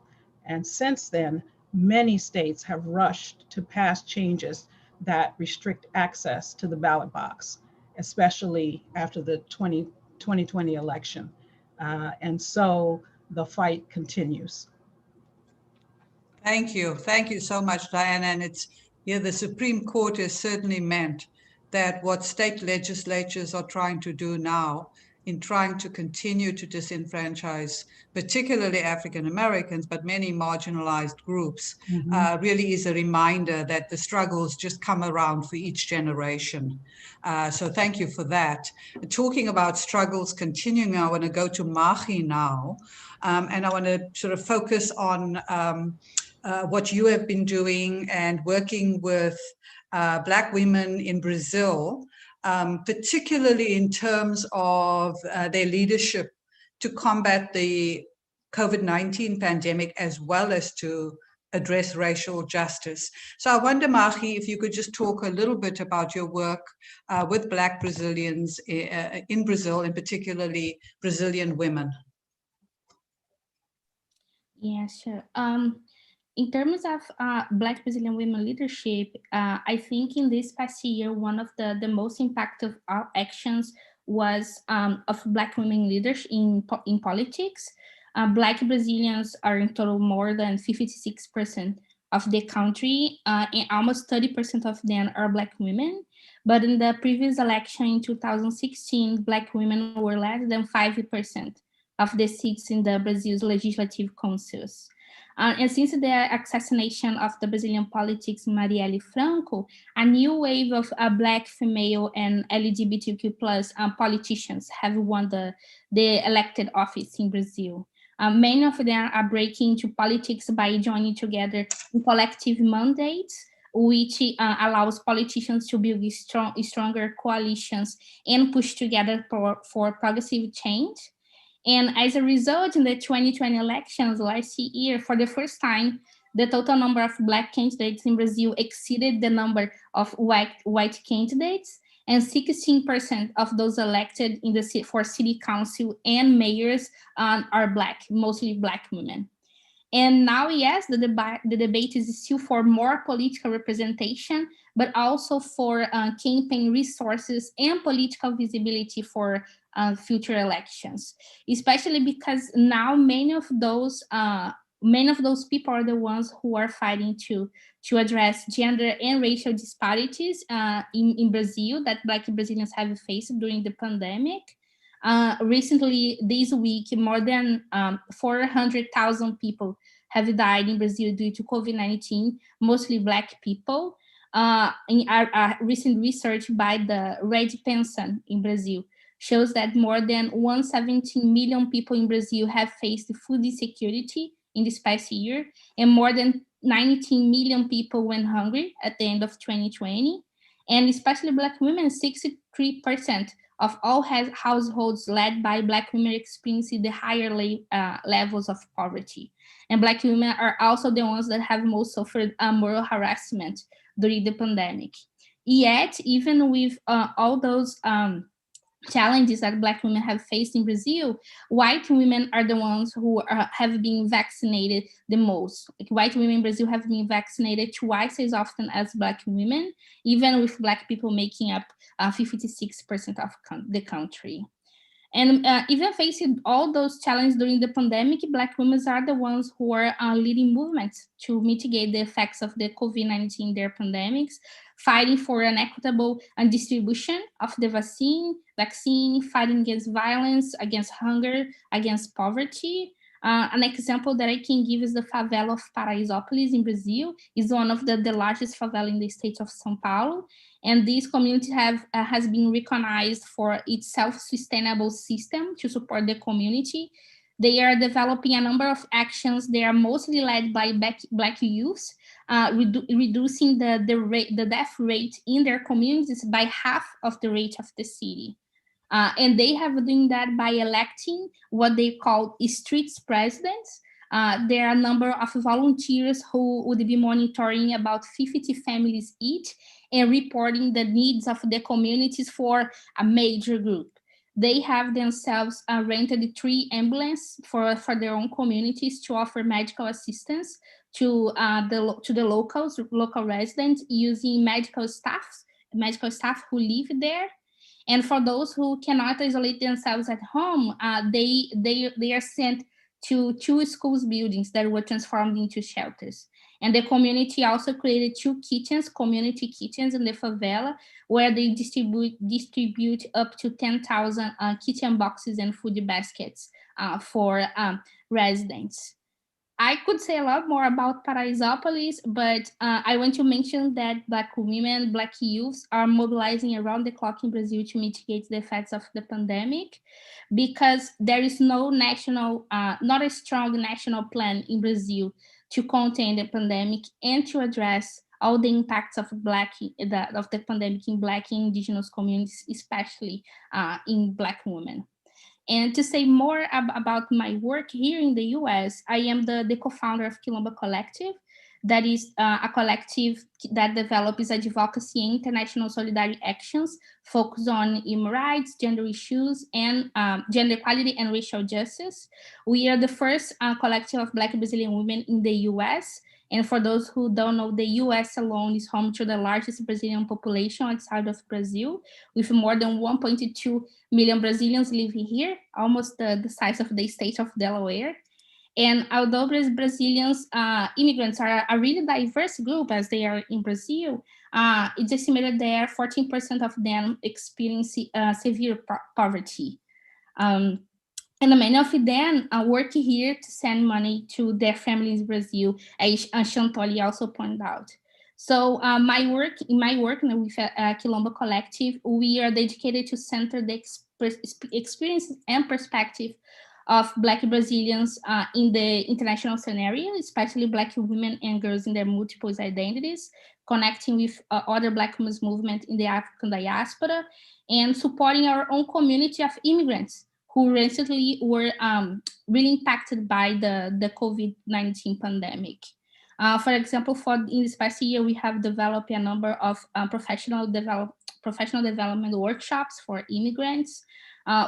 And since then, many states have rushed to pass changes that restrict access to the ballot box, especially after the 2020 election. And so the fight continues. Thank you so much, Diana. And it's, yeah, the Supreme Court has certainly meant that what state legislatures are trying to do now in trying to continue to disenfranchise, particularly African Americans, but many marginalized groups, really is a reminder that the struggles just come around for each generation. So thank you for that. Talking about struggles continuing, I want to go to Mahi now, and I want to sort of focus on what you have been doing and working with Black women in Brazil, particularly in terms of their leadership to combat the COVID-19 pandemic, as well as to address racial justice. So I wonder, Mahi, if you could just talk a little bit about your work with Black Brazilians in Brazil, and particularly Brazilian women. Yeah, sure. In terms of Black Brazilian women leadership, I think in this past year, one of the most impactful actions was of Black women leaders in politics. Black Brazilians are in total more than 56% of the country, and almost 30% of them are Black women. But in the previous election in 2016, Black women were less than 5% of the seats in the Brazil's legislative councils. And since the assassination of the Brazilian politics Marielle Franco, a new wave of Black, female, and LGBTQ plus politicians have won the elected office in Brazil. Many of them are breaking into politics by joining together in collective mandates, which allows politicians to build stronger coalitions and push together for progressive change. And as a result, in the 2020 elections last year, for the first time, the total number of Black candidates in Brazil exceeded the number of white candidates, and 16% of those elected for city council and mayors are Black, mostly Black women. And now, yes, the debate is still for more political representation, but also for campaign resources and political visibility for future elections, especially because now many of those people are the ones who are fighting to address gender and racial disparities in Brazil that Black Brazilians have faced during the pandemic. Recently, this week, more than 400,000 people have died in Brazil due to COVID-19, mostly Black people. In our recent research by the Red Pension in Brazil shows that more than 117 million people in Brazil have faced food insecurity in this past year, and more than 19 million people went hungry at the end of 2020. And especially Black women, 63% of all households led by Black women experiencing the higher levels of poverty. And Black women are also the ones that have most suffered moral harassment during the pandemic. Yet, even with all those challenges that Black women have faced in Brazil, white women are the ones who have been vaccinated the most. Like, white women in Brazil have been vaccinated twice as often as Black women, even with Black people making up 56% of the country. And even facing all those challenges during the pandemic, Black women are the ones who are leading movements to mitigate the effects of the COVID-19 in their pandemics, fighting for an equitable distribution of the vaccine, fighting against violence, against hunger, against poverty. An example that I can give is the favela of Paraisópolis in Brazil. Is one of the largest favela in the state of São Paulo. And this community has been recognized for its self-sustainable system to support the community. They are developing a number of actions. They are mostly led by Black youths, reducing the death rate in their communities by half of the rate of the city. And they have been doing that by electing what they call streets presidents. There are a number of volunteers who would be monitoring about 50 families each and reporting the needs of the communities for a major group. They have themselves rented 3 ambulances for their own communities to offer medical assistance to the local residents using medical staff who live there. And for those who cannot isolate themselves at home, they are sent to 2 schools buildings that were transformed into shelters. And the community also created 2 community kitchens in the favela, where they distribute up to 10,000 kitchen boxes and food baskets for residents. I could say a lot more about Paraisópolis, but I want to mention that Black women, Black youths are mobilizing around the clock in Brazil to mitigate the effects of the pandemic, because there is not a strong national plan in Brazil to contain the pandemic and to address all the impacts of the pandemic in Black and Indigenous communities, especially in Black women. And to say more about my work here in the US, I am the co-founder of Quilombo Collective. That is a collective that develops advocacy and international solidarity actions focused on human rights, gender issues, and gender equality and racial justice. We are the first collective of Black Brazilian women in the US. And for those who don't know, the US alone is home to the largest Brazilian population outside of Brazil, with more than 1.2 million Brazilians living here, almost the size of the state of Delaware. And although Brazilians, immigrants are a really diverse group as they are in Brazil, it's estimated that 14% of them experience severe poverty. And many of them work here to send money to their families in Brazil, as Chantoli also pointed out. So in my work with Quilombo Collective, we are dedicated to center the experiences and perspective of Black Brazilians in the international scenario, especially Black women and girls in their multiple identities, connecting with other Black women's movement in the African diaspora, and supporting our own community of immigrants who recently were really impacted by the COVID-19 pandemic. For example, in this past year, we have developed a number of professional development workshops for immigrants.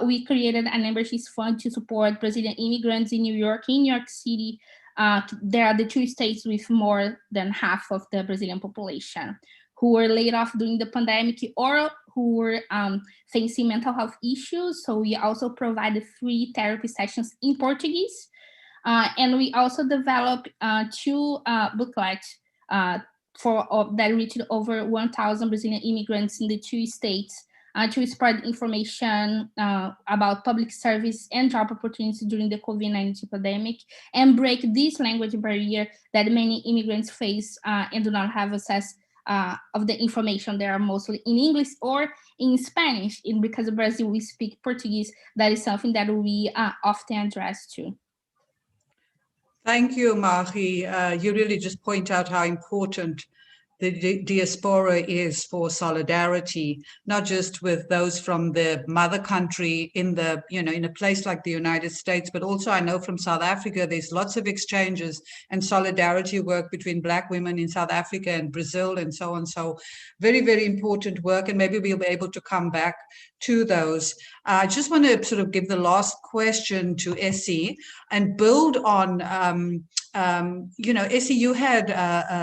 We created an emergency fund to support Brazilian immigrants in New York City. There are the two states with more than half of the Brazilian population who were laid off during the pandemic or who were facing mental health issues. So we also provided free therapy sessions in Portuguese. And we also developed two booklets that reached over 1,000 Brazilian immigrants in the two states to spread information about public service and job opportunities during the COVID-19 pandemic and break this language barrier that many immigrants face and do not have access of the information. They are mostly in English or in Spanish, and because in Brazil we speak Portuguese, that is something that we often address too. Thank you, Marie. You really just point out how important the diaspora is for solidarity, not just with those from the mother country in the, in a place like the United States, but also I know from South Africa, there's lots of exchanges and solidarity work between Black women in South Africa and Brazil and so on. So very, very important work, and maybe we'll be able to come back to those. I just want to sort of give the last question to Essie and build on, Essie, you had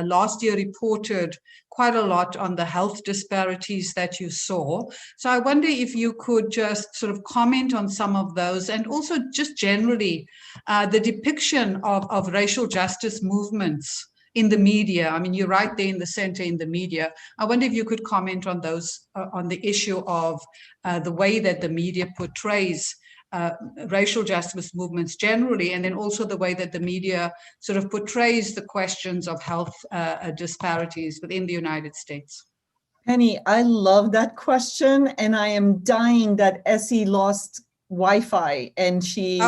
last year reported quite a lot on the health disparities that you saw. So I wonder if you could just sort of comment on some of those, and also just generally the depiction of racial justice movements in the media. I mean, you're right there in the center in the media. I wonder if you could comment on those, on the issue of the way that the media portrays racial justice movements generally, and then also the way that the media sort of portrays the questions of health disparities within the United States. Penny, I love that question, and I am dying that Essie lost Wi-Fi and she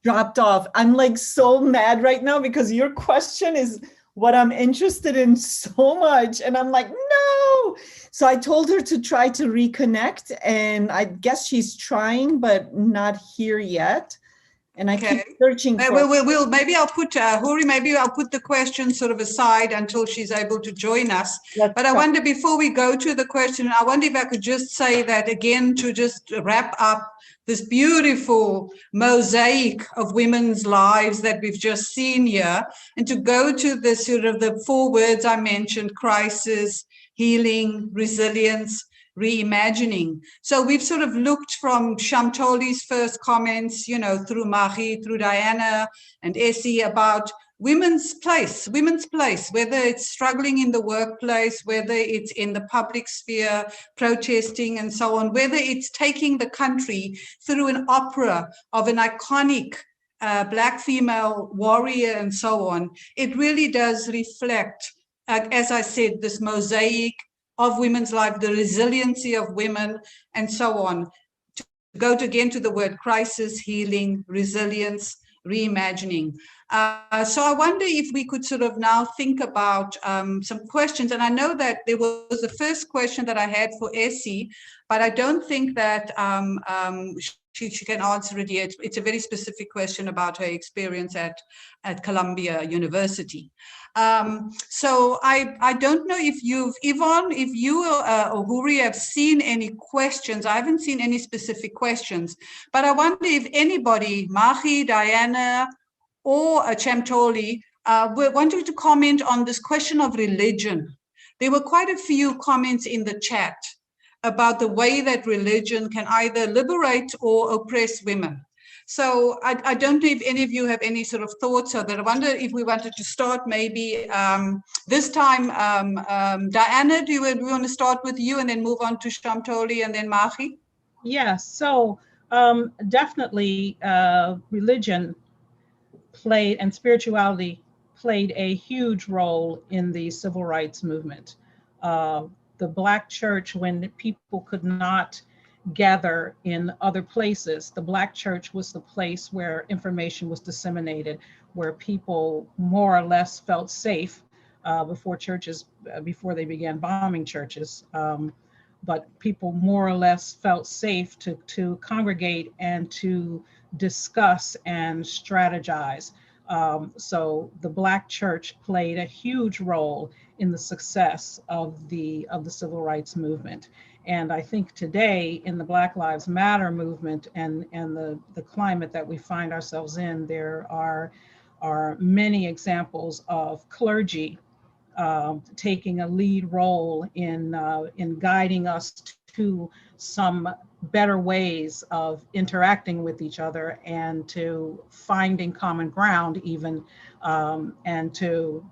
dropped off. I'm like so mad right now because your question is what I'm interested in so much, and I'm like, no. So I told her to try to reconnect, and I guess she's trying, but not here yet. And I keep searching for. We'll maybe I'll put Huri. Maybe I'll put the question sort of aside until she's able to join us. But I wonder, before we go to the question, I wonder if I could just say that again to just wrap up this beautiful mosaic of women's lives that we've just seen here, and to go to the sort of the four words I mentioned: crisis, healing, resilience, reimagining. So we've sort of looked from Chantoli's first comments, through Marie, through Diana and Essie, about women's place, whether it's struggling in the workplace, whether it's in the public sphere, protesting and so on, whether it's taking the country through an opera of an iconic Black female warrior and so on. It really does reflect, as I said, this mosaic of women's life, the resiliency of women and so on. To go again to the word crisis, healing, resilience, reimagining. So I wonder if we could sort of now think about some questions. And I know that there was the first question that I had for Essie, but I don't think that she can answer it yet. It's a very specific question about her experience at Columbia University. So I don't know if Yvonne, if you or Huri have seen any questions. I haven't seen any specific questions, but I wonder if anybody, Marie, Diana, or Chantoli, wanted to comment on this question of religion. There were quite a few comments in the chat about the way that religion can either liberate or oppress women. So I don't know if any of you have any sort of thoughts on that. I wonder if we wanted to start maybe this time, Diana, do we want to start with you and then move on to Chantoli and then Marie? Yes, so Definitely, religion played and spirituality played a huge role in the civil rights movement. The Black church, when people could not gather in other places, the Black church was the place where information was disseminated, where people more or less felt safe before they began bombing churches. But people more or less felt safe to congregate and to discuss and strategize. So the Black church played a huge role in the success of the civil rights movement. And I think today in the Black Lives Matter movement and the climate that we find ourselves in, there are many examples of clergy taking a lead role in guiding us to some better ways of interacting with each other and to finding common ground even, and to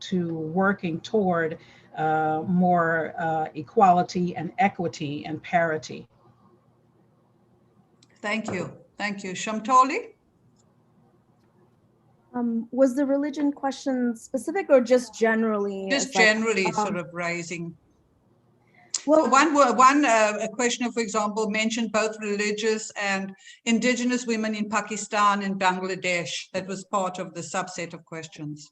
working toward more equality and equity and parity. Thank you. Thank you. Shamtoli? Was the religion question specific or just generally? Just generally sort of raising. Well, one questioner, for example, mentioned both religious and indigenous women in Pakistan and Bangladesh. That was part of the subset of questions.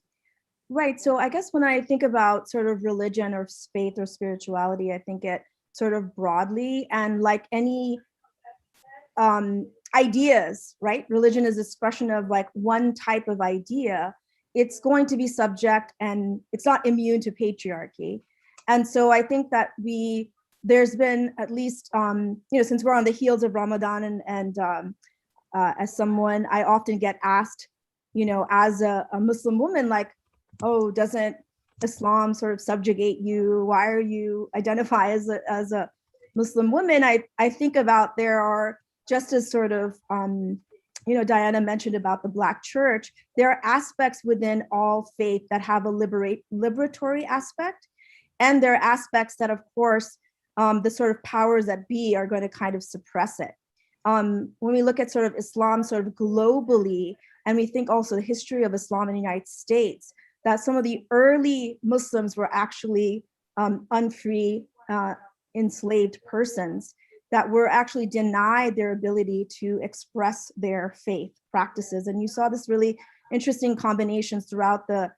Right. So I guess when I think about sort of religion or faith or spirituality, I think it sort of broadly, and like any ideas, right? Religion is expression of like one type of idea. It's going to be subject and it's not immune to patriarchy. And so I think that there's been at least, since we're on the heels of Ramadan and as someone, I often get asked, as a Muslim woman, like, oh, doesn't Islam sort of subjugate you? Why are you identify as a Muslim woman? I think about there are, just as sort of, Diana mentioned about the Black church, there are aspects within all faith that have a liberatory aspect. And there are aspects that, of course, the sort of powers that be are going to kind of suppress it. When we look at sort of Islam sort of globally, and we think also the history of Islam in the United States, that some of the early Muslims were actually unfree, enslaved persons that were actually denied their ability to express their faith practices. And you saw this really interesting combinations throughout the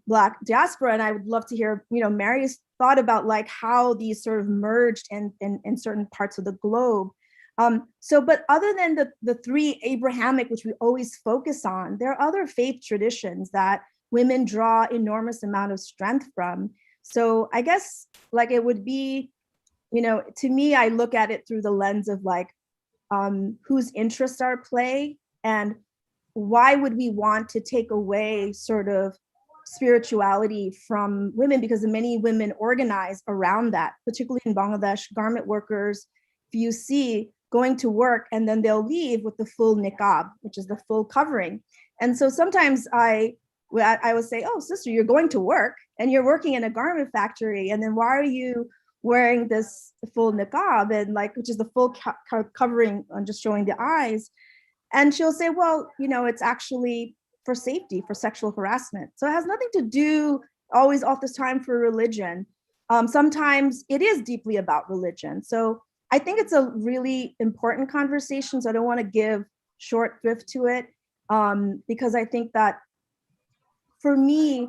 Black diaspora. And I would love to hear, Mary's thought about like how these sort of merged in certain parts of the globe. But other than the three Abrahamic, which we always focus on, there are other faith traditions that women draw enormous amount of strength from. So I guess like it would be, to me, I look at it through the lens of like, whose interests are at play and why would we want to take away sort of spirituality from women, because many women organize around that, particularly in Bangladesh, garment workers, if you see going to work and then they'll leave with the full niqab, which is the full covering. And so sometimes I would say, oh, sister, you're going to work and you're working in a garment factory. And then why are you wearing this full niqab and like, which is the full covering on just showing the eyes? And she'll say, well, it's actually for safety, for sexual harassment. So it has nothing to do always all this time for religion. Sometimes it is deeply about religion. So I think it's a really important conversation. So I don't want to give short thrift to it, because I think that for me,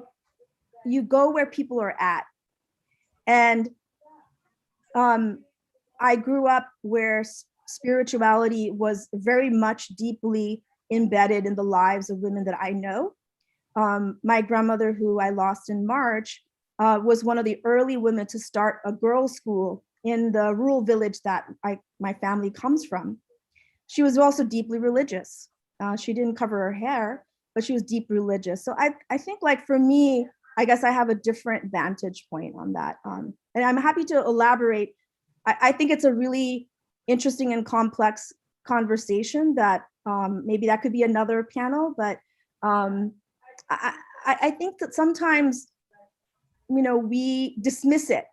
you go where people are at. And I grew up where spirituality was very much deeply embedded in the lives of women that I know. My grandmother, who I lost in March, was one of the early women to start a girls' school in the rural village that my family comes from. She was also deeply religious. She didn't cover her hair, but she was deeply religious. So I think like for me, I guess I have a different vantage point on that. And I'm happy to elaborate. I think it's a really interesting and complex conversation that maybe that could be another panel, but I think that sometimes, we dismiss it.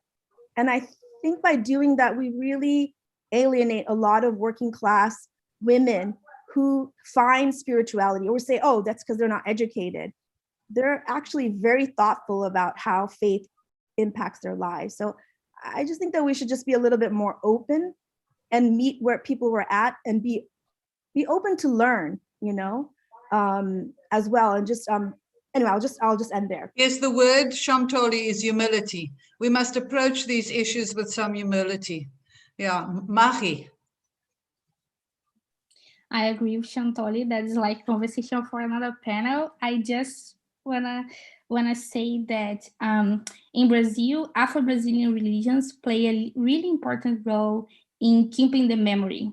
And I think by doing that, we really alienate a lot of working class women who find spirituality or say, oh, that's because they're not educated. They're actually very thoughtful about how faith impacts their lives. So I just think that we should just be a little bit more open and meet where people were at and be open to learn, as well. And just anyway, I'll just end there. Yes, the word, Shamtoli, is humility. We must approach these issues with some humility. Yeah, Mahi. I agree with Shantoli. That is like conversation for another panel. I just wanna say that in Brazil, Afro-Brazilian religions play a really important role in keeping the memory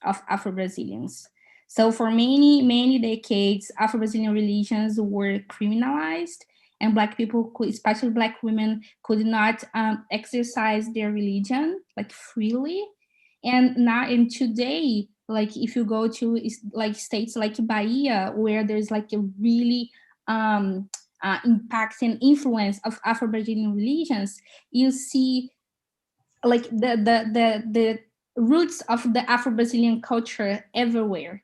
of Afro-Brazilians. So for many decades, Afro-Brazilian religions were criminalized, and Black people, especially Black women, could not exercise their religion like freely. And today, like if you go to like states like Bahia, where there's like a really impact and influence of Afro-Brazilian religions, you see like the roots of the Afro-Brazilian culture everywhere.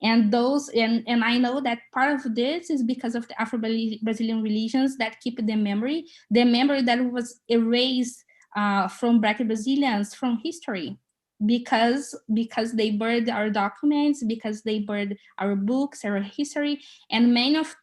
And I know that part of this is because of the Afro-Brazilian religions that keep the memory that was erased from Black Brazilians from history, because they burned our documents, because they burned our books, our history, and many of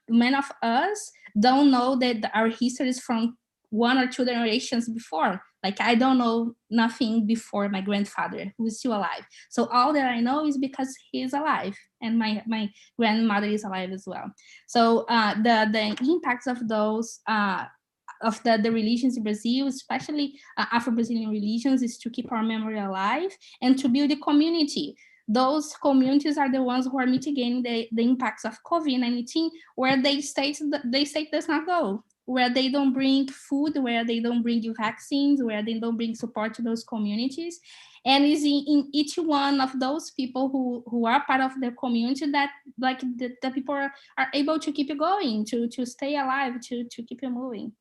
us don't know that our history is from 1 or 2 generations before. Like I don't know nothing before my grandfather, who is still alive. So all that I know is because he is alive, and my grandmother is alive as well. So the impacts of those of the religions in Brazil, especially Afro-Brazilian religions, is to keep our memory alive and to build a community. Those communities are the ones who are mitigating the impacts of COVID-19, where the state does not go, where they don't bring food, where they don't bring you vaccines, where they don't bring support to those communities. And it's in each one of those people who are part of the community that like the people are able to keep you going, to stay alive, to keep you moving.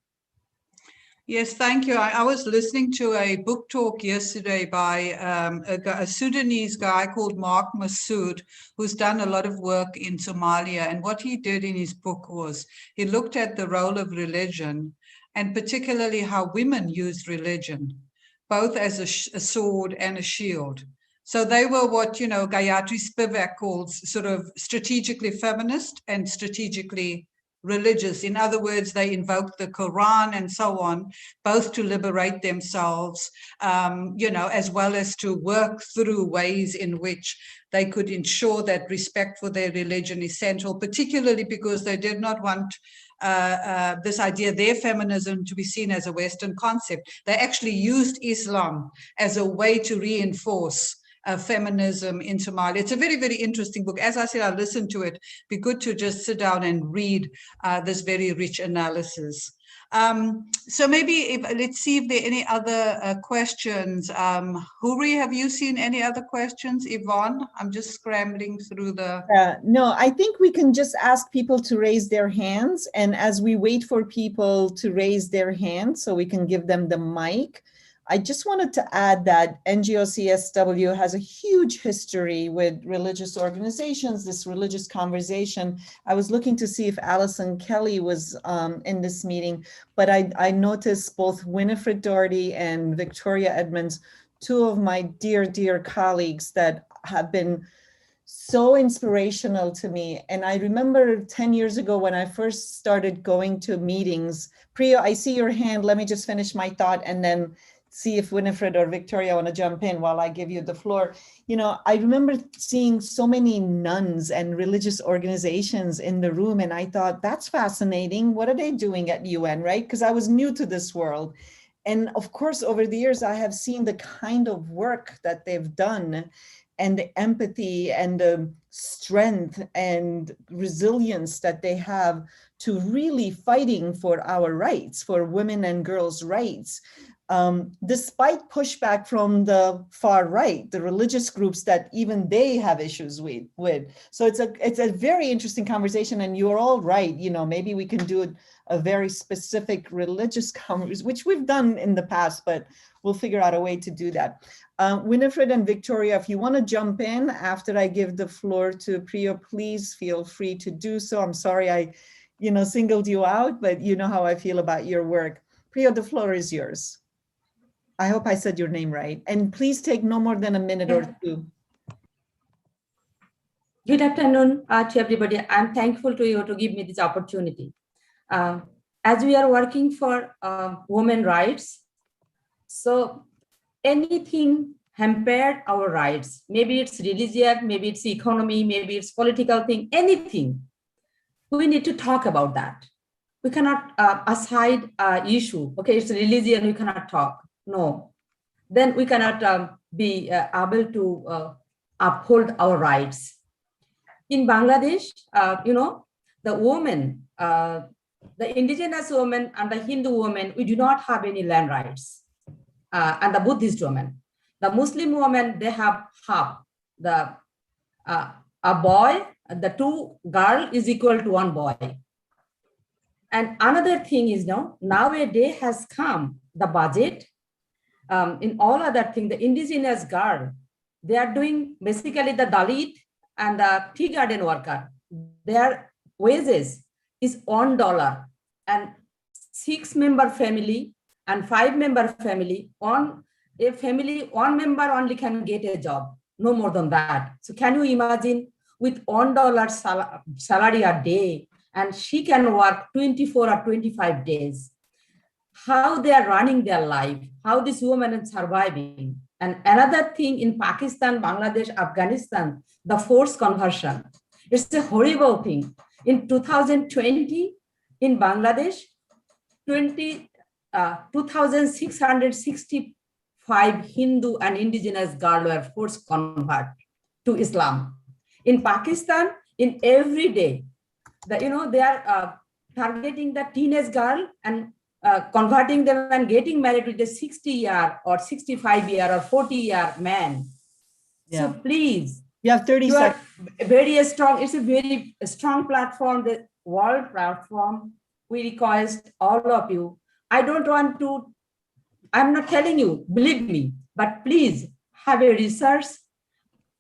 Yes, thank you. I was listening to a book talk yesterday by a Sudanese guy called Mark Massoud, who's done a lot of work in Somalia. And what he did in his book was he looked at the role of religion, and particularly how women used religion, both as a sword and a shield. So they were what, Gayatri Spivak calls sort of strategically feminist and strategically religious. In other words, they invoked the Quran and so on, both to liberate themselves, as well as to work through ways in which they could ensure that respect for their religion is central, particularly because they did not want this idea, their feminism, to be seen as a Western concept. They actually used Islam as a way to reinforce feminism in Somalia. It's a very, very interesting book. As I said, I listened to it. Be good to just sit down and read this very rich analysis. So maybe let's see if there are any other questions. Huri, have you seen any other questions? Yvonne, I'm just scrambling through the... No, I think we can just ask people to raise their hands. And as we wait for people to raise their hands so we can give them the mic, I just wanted to add that NGO CSW has a huge history with religious organizations, this religious conversation. I was looking to see if Alison Kelly was in this meeting, but I noticed both Winifred Doherty and Victoria Edmonds, two of my dear, dear colleagues that have been so inspirational to me. And I remember 10 years ago when I first started going to meetings. Priya, I see your hand. Let me just finish my thought and then see if Winifred or Victoria want to jump in while I give you the floor. I remember seeing so many nuns and religious organizations in the room, and I thought, that's fascinating. What are they doing at UN, right? Because I was new to this world. And of course, over the years, I have seen the kind of work that they've done and the empathy and the strength and resilience that they have to really fighting for our rights, for women and girls' rights. despite pushback from the far right, the religious groups that even they have issues with. So it's a very interesting conversation, and you're all right. You know, maybe we can do a very specific religious conversation, which we've done in the past, but we'll figure out a way to do that. Winifred and Victoria, if you want to jump in after I give the floor to Priya, please feel free to do so. I'm sorry I, singled you out, but you know how I feel about your work. Priya, the floor is yours. I hope I said your name right. And please take no more than a minute or two. Good afternoon to everybody. I'm thankful to you to give me this opportunity. As we are working for women's rights, so anything hampered our rights, maybe it's religion, maybe it's economy, maybe it's political thing, anything, we need to talk about that. We cannot aside issue, okay, it's religion, we cannot talk. No, then we cannot be able to uphold our rights. In Bangladesh, the women, the indigenous women and the Hindu women, we do not have any land rights. And the Buddhist women, the Muslim women, they have half. A boy, the two girl is equal to one boy. And another thing is nowadays has come the budget. In all other things, the indigenous girl, they are doing basically the Dalit and the tea garden worker. Their wages is $1, and 6-member family and 5-member family, one member only can get a job, no more than that. So can you imagine with $1 salary a day, and she can work 24 or 25 days? How they are running their life, how this woman is surviving. And another thing in Pakistan, Bangladesh, Afghanistan, the forced conversion. It's a horrible thing. In 2020, in Bangladesh, 2,665 Hindu and indigenous girls were forced convert to Islam. In Pakistan, in every day, they are targeting the teenage girl and converting them and getting married with a 60-year or 65-year or 40-year man. Yeah. So please, you have 30 seconds. Very strong. It's a very strong platform, the world platform. We request all of you. I don't want to, I'm not telling you, believe me, but please have a research.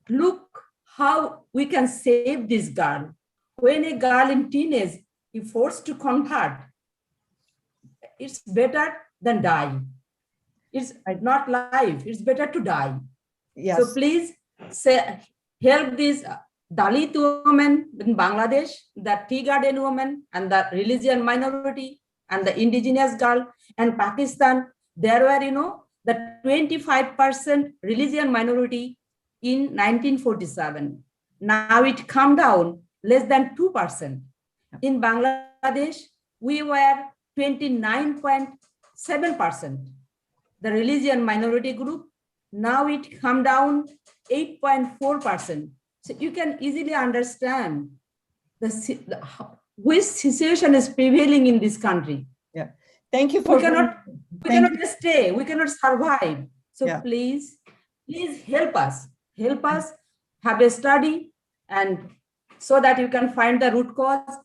Look how we can save this girl. When a girl in teenage is forced to convert, it's better than die. It's not life, it's better to die. Yes. So please help these Dalit women in Bangladesh, the tea garden woman and the religion minority and the indigenous girl. And Pakistan, there were, the 25% religion minority in 1947. Now it come down less than 2%. In Bangladesh, we were 29.7%, the religion minority group. Now it come down 8.4%. So you can easily understand which situation is prevailing in this country. Yeah, thank you for. We cannot stay. We cannot survive. So yeah. please help us. Help us have a study, and so that you can find the root cause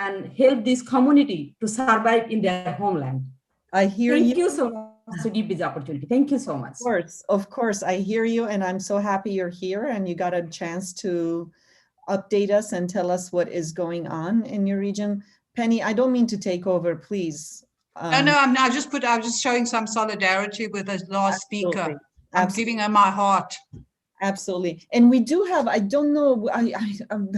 and help this community to survive in their homeland. I hear you. Thank you so much to give this opportunity. Thank you so much. Of course, I hear you, and I'm so happy you're here and you got a chance to update us and tell us what is going on in your region. Penny, I don't mean to take over, please. No, I'm just showing some solidarity with the last speaker. I'm giving her my heart. Absolutely. And we do have, I don't know,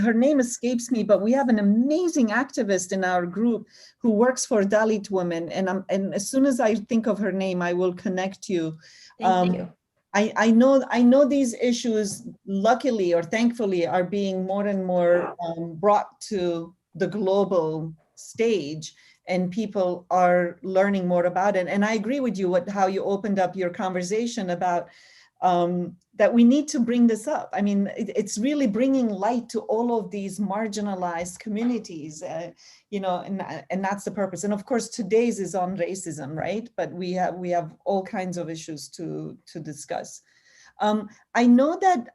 her name escapes me, but we have an amazing activist in our group who works for Dalit women. And as soon as I think of her name, I will connect you. Thank you. I know these issues, luckily or thankfully, are being more and more brought to the global stage, and people are learning more about it. And I agree with you how you opened up your conversation about that we need to bring this up. I mean, it's really bringing light to all of these marginalized communities, you know, and that's the purpose. And of course, today's is on racism, right? But we have all kinds of issues to discuss. I know that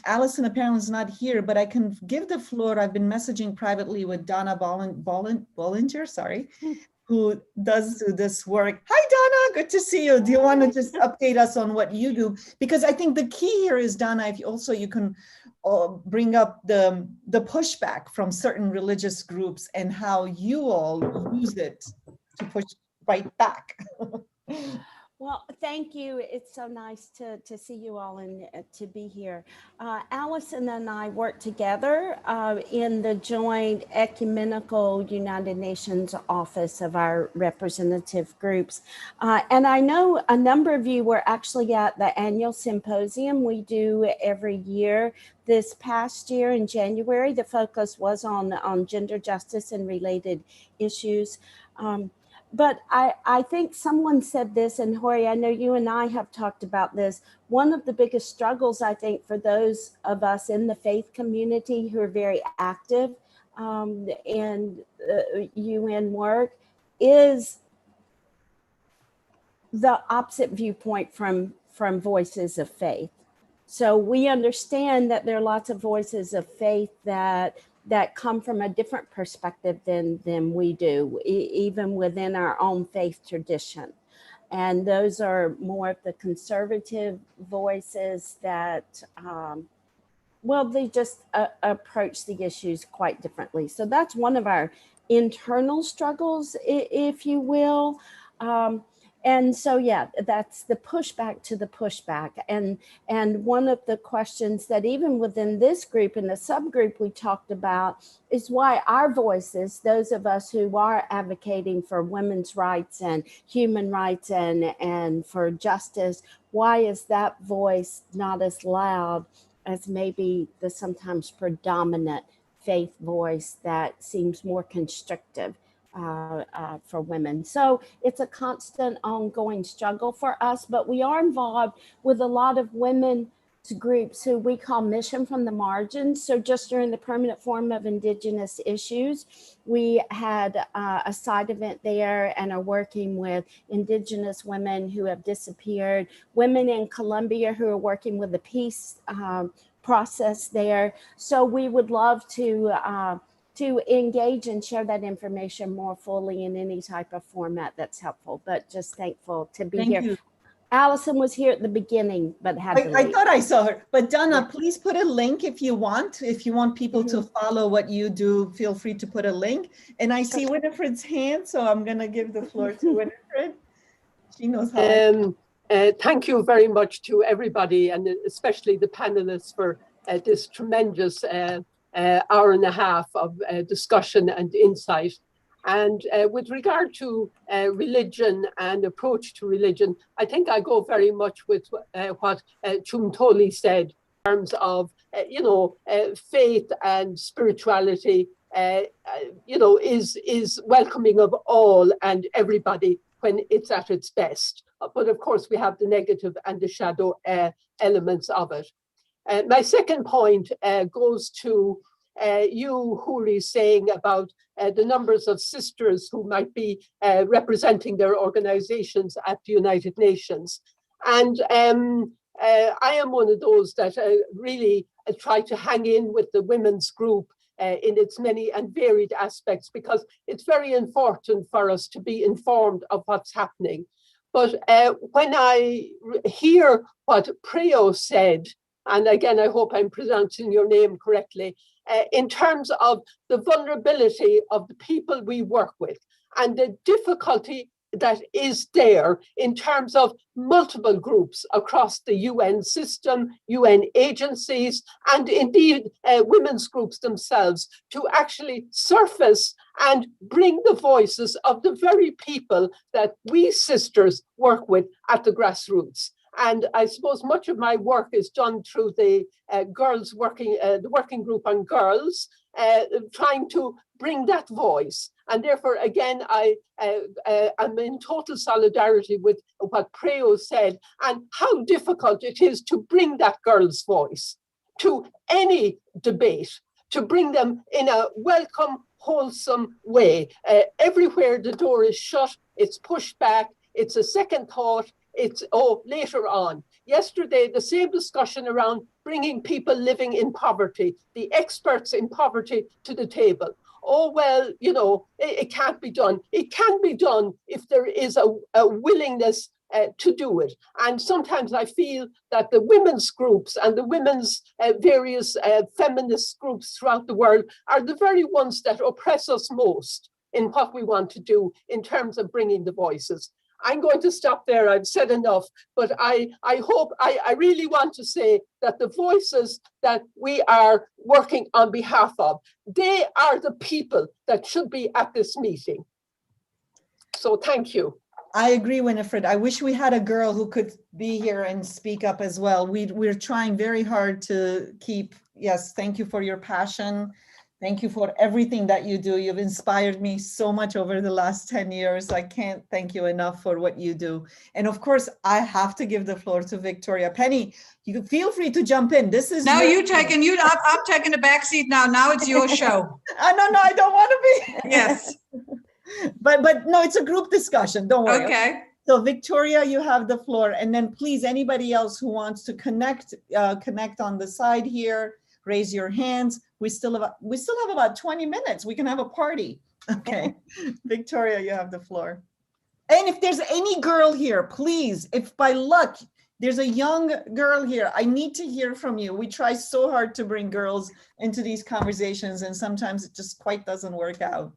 Allison apparently is not here, but I can give the floor. I've been messaging privately with Donna Bollinger, sorry, who does this work. Hi, Donna, good to see you. Do you want to just update us on what you do? Because I think the key here is, Donna, if you can bring up the pushback from certain religious groups and how you all use it to push right back. Well, thank you. It's so nice to see you all and to be here. Allison and I work together in the joint ecumenical United Nations office of our representative groups. And I know a number of you were actually at the annual symposium we do every year. This past year in January, the focus was on gender justice and related issues. But I think someone said this, and Jorge, I know you and I have talked about this. One of the biggest struggles, I think, for those of us in the faith community who are very active in UN work is the opposite viewpoint from voices of faith. So we understand that there are lots of voices of faith that come from a different perspective than we do, even within our own faith tradition. And those are more of the conservative voices that, well, they just approach the issues quite differently. So that's one of our internal struggles, if you will. And so, yeah, that's the pushback to the pushback. And one of the questions that even within this group, in the subgroup we talked about, is why our voices, those of us who are advocating for women's rights and human rights and for justice, why is that voice not as loud as maybe the sometimes predominant faith voice that seems more constrictive for women? So it's a constant ongoing struggle for us, but we are involved with a lot of women's groups who we call Mission from the Margins. So just during the Permanent Forum of Indigenous Issues, we had a side event there and are working with Indigenous women who have disappeared, women in Colombia who are working with the peace process there. So we would love to engage and share that information more fully in any type of format that's helpful, but just thankful to be here. You. Allison was here at the beginning, but had to leave. I thought I saw her, but Donna, please put a link if you want. If you want people to follow what you do, feel free to put a link. And I see Winifred's hand, so I'm gonna give the floor to Winifred. She knows how. Thank you very much to everybody, and especially the panelists for this tremendous hour and a half of discussion and insight. And with regard to religion and approach to religion, I think I go very much with what Chumtoli said in terms of, faith and spirituality, is welcoming of all and everybody when it's at its best. But of course, we have the negative and the shadow elements of it. My second point goes to you, Huri, saying about the numbers of sisters who might be representing their organizations at the United Nations. And I am one of those that really try to hang in with the women's group in its many and varied aspects, because it's very important for us to be informed of what's happening. But when I hear what Preo said, and again, I hope I'm pronouncing your name correctly, in terms of the vulnerability of the people we work with and the difficulty that is there in terms of multiple groups across the UN system, UN agencies, and indeed women's groups themselves to actually surface and bring the voices of the very people that we sisters work with at the grassroots. And I suppose much of my work is done through the the working group on girls, trying to bring that voice. And therefore, again, I'm in total solidarity with what Preo said and how difficult it is to bring that girl's voice to any debate, to bring them in a welcome, wholesome way. Everywhere the door is shut, it's pushed back, it's a second thought, it's, oh, later on. Yesterday, the same discussion around bringing people living in poverty, the experts in poverty to the table. Oh, well, you know, it can't be done. It can be done if there is a willingness to do it. And sometimes I feel that the women's groups and the women's various feminist groups throughout the world are the very ones that oppress us most in what we want to do in terms of bringing the voices. I'm going to stop there. I've said enough, but I really want to say that the voices that we are working on behalf of, they are the people that should be at this meeting. So thank you. I agree, Winifred. I wish we had a girl who could be here and speak up as well. We're trying very hard to keep, yes, thank you for your passion. Thank you for everything that you do. You've inspired me so much over the last 10 years. I can't thank you enough for what you do. And of course, I have to give the floor to Victoria. Penny, you can feel free to jump in. This is now I'm taking the back seat now. Now it's your show. No, I don't want to be. Yes. But no, it's a group discussion. Don't worry. Okay. So Victoria, you have the floor. And then please, anybody else who wants to connect on the side here, raise your hands. We still have about 20 minutes. We can have a party. Okay. Victoria, you have the floor. And if there's any girl here, please, if by luck, there's a young girl here, I need to hear from you. We try so hard to bring girls into these conversations and sometimes it just quite doesn't work out.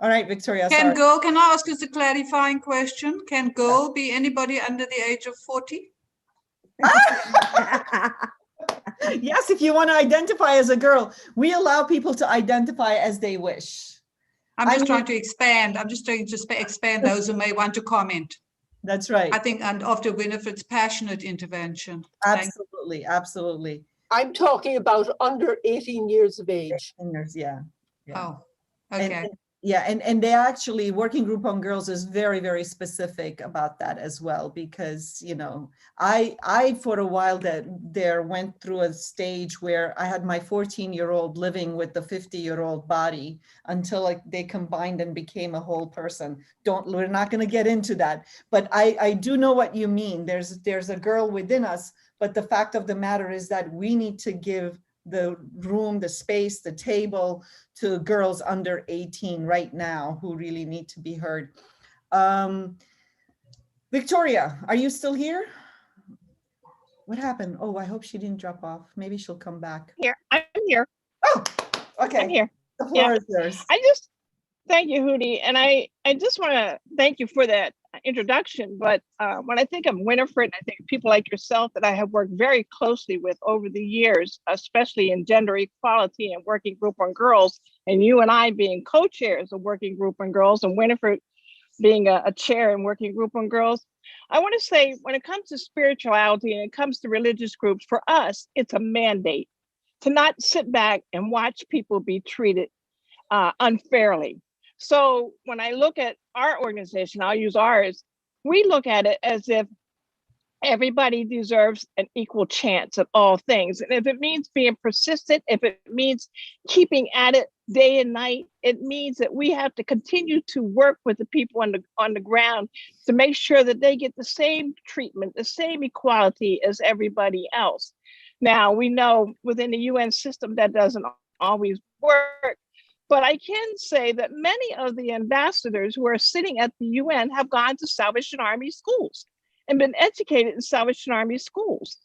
All right, Victoria. Can I ask us a clarifying question? Can girl be anybody under the age of 40? Yes, if you want to identify as a girl, we allow people to identify as they wish. I'm just trying to expand. I'm just trying to expand those who may want to comment. That's right. I think, and after Winifred's passionate intervention. Absolutely, absolutely. I'm talking about under 18 years of age. Yeah. Oh, okay. And they actually, Working Group on Girls is very, very specific about that as well, because, you know, I for a while went through a stage where I had my 14-year-old living with the 50-year-old body until they combined and became a whole person. We're not going to get into that, but I do know what you mean. There's a girl within us, but the fact of the matter is that we need to give the room, the space, the table to girls under 18 right now who really need to be heard. Victoria, are you still here? What happened? Oh, I hope she didn't drop off. Maybe she'll come back. Here, I'm here. Oh, okay. I'm here. The floor is yours. Thank you, Judy. And I just want to thank you for that introduction. But when I think of Winifred, I think of people like yourself that I have worked very closely with over the years, especially in gender equality and Working Group on Girls, and you and I being co-chairs of Working Group on Girls, and Winifred being a chair in Working Group on Girls. I want to say, when it comes to spirituality and it comes to religious groups, for us, it's a mandate to not sit back and watch people be treated unfairly. So when I look at our organization, I'll use ours, we look at it as if everybody deserves an equal chance at all things. And if it means being persistent, if it means keeping at it day and night, it means that we have to continue to work with the people on the ground to make sure that they get the same treatment, the same equality as everybody else. Now, we know within the UN system that doesn't always work, but I can say that many of the ambassadors who are sitting at the UN have gone to Salvation Army schools and been educated in Salvation Army schools.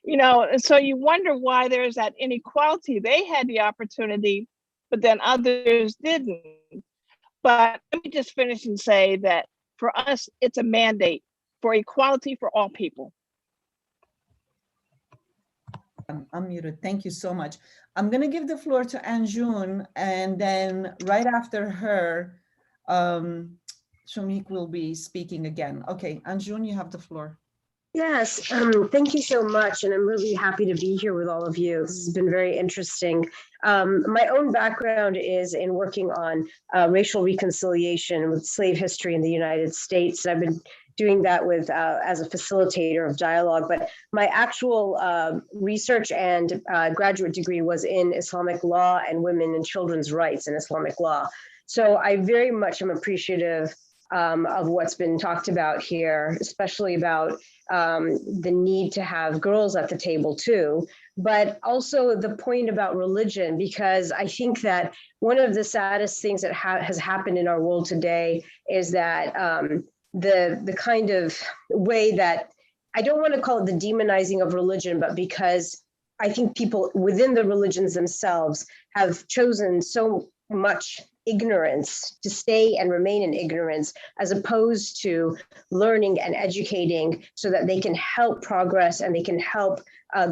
You know, and so you wonder why there's that inequality. They had the opportunity, but then others didn't. But let me just finish and say that for us, it's a mandate for equality for all people. I'm muted. Thank you so much. I'm going to give the floor to Anjun, and then right after her, Hromoko will be speaking again. Okay, Anjun, you have the floor. Yes, thank you so much. And I'm really happy to be here with all of you. This has been very interesting. My own background is in working on racial reconciliation with slave history in the United States. I've been doing that with as a facilitator of dialogue, but my actual research and graduate degree was in Islamic law and women and children's rights in Islamic law. So I very much am appreciative of what's been talked about here, especially about the need to have girls at the table too, but also the point about religion, because I think that one of the saddest things that has happened in our world today is that the kind of way that, I don't want to call it the demonizing of religion, but because I think people within the religions themselves have chosen so much ignorance to stay and remain in ignorance, as opposed to learning and educating so that they can help progress and they can help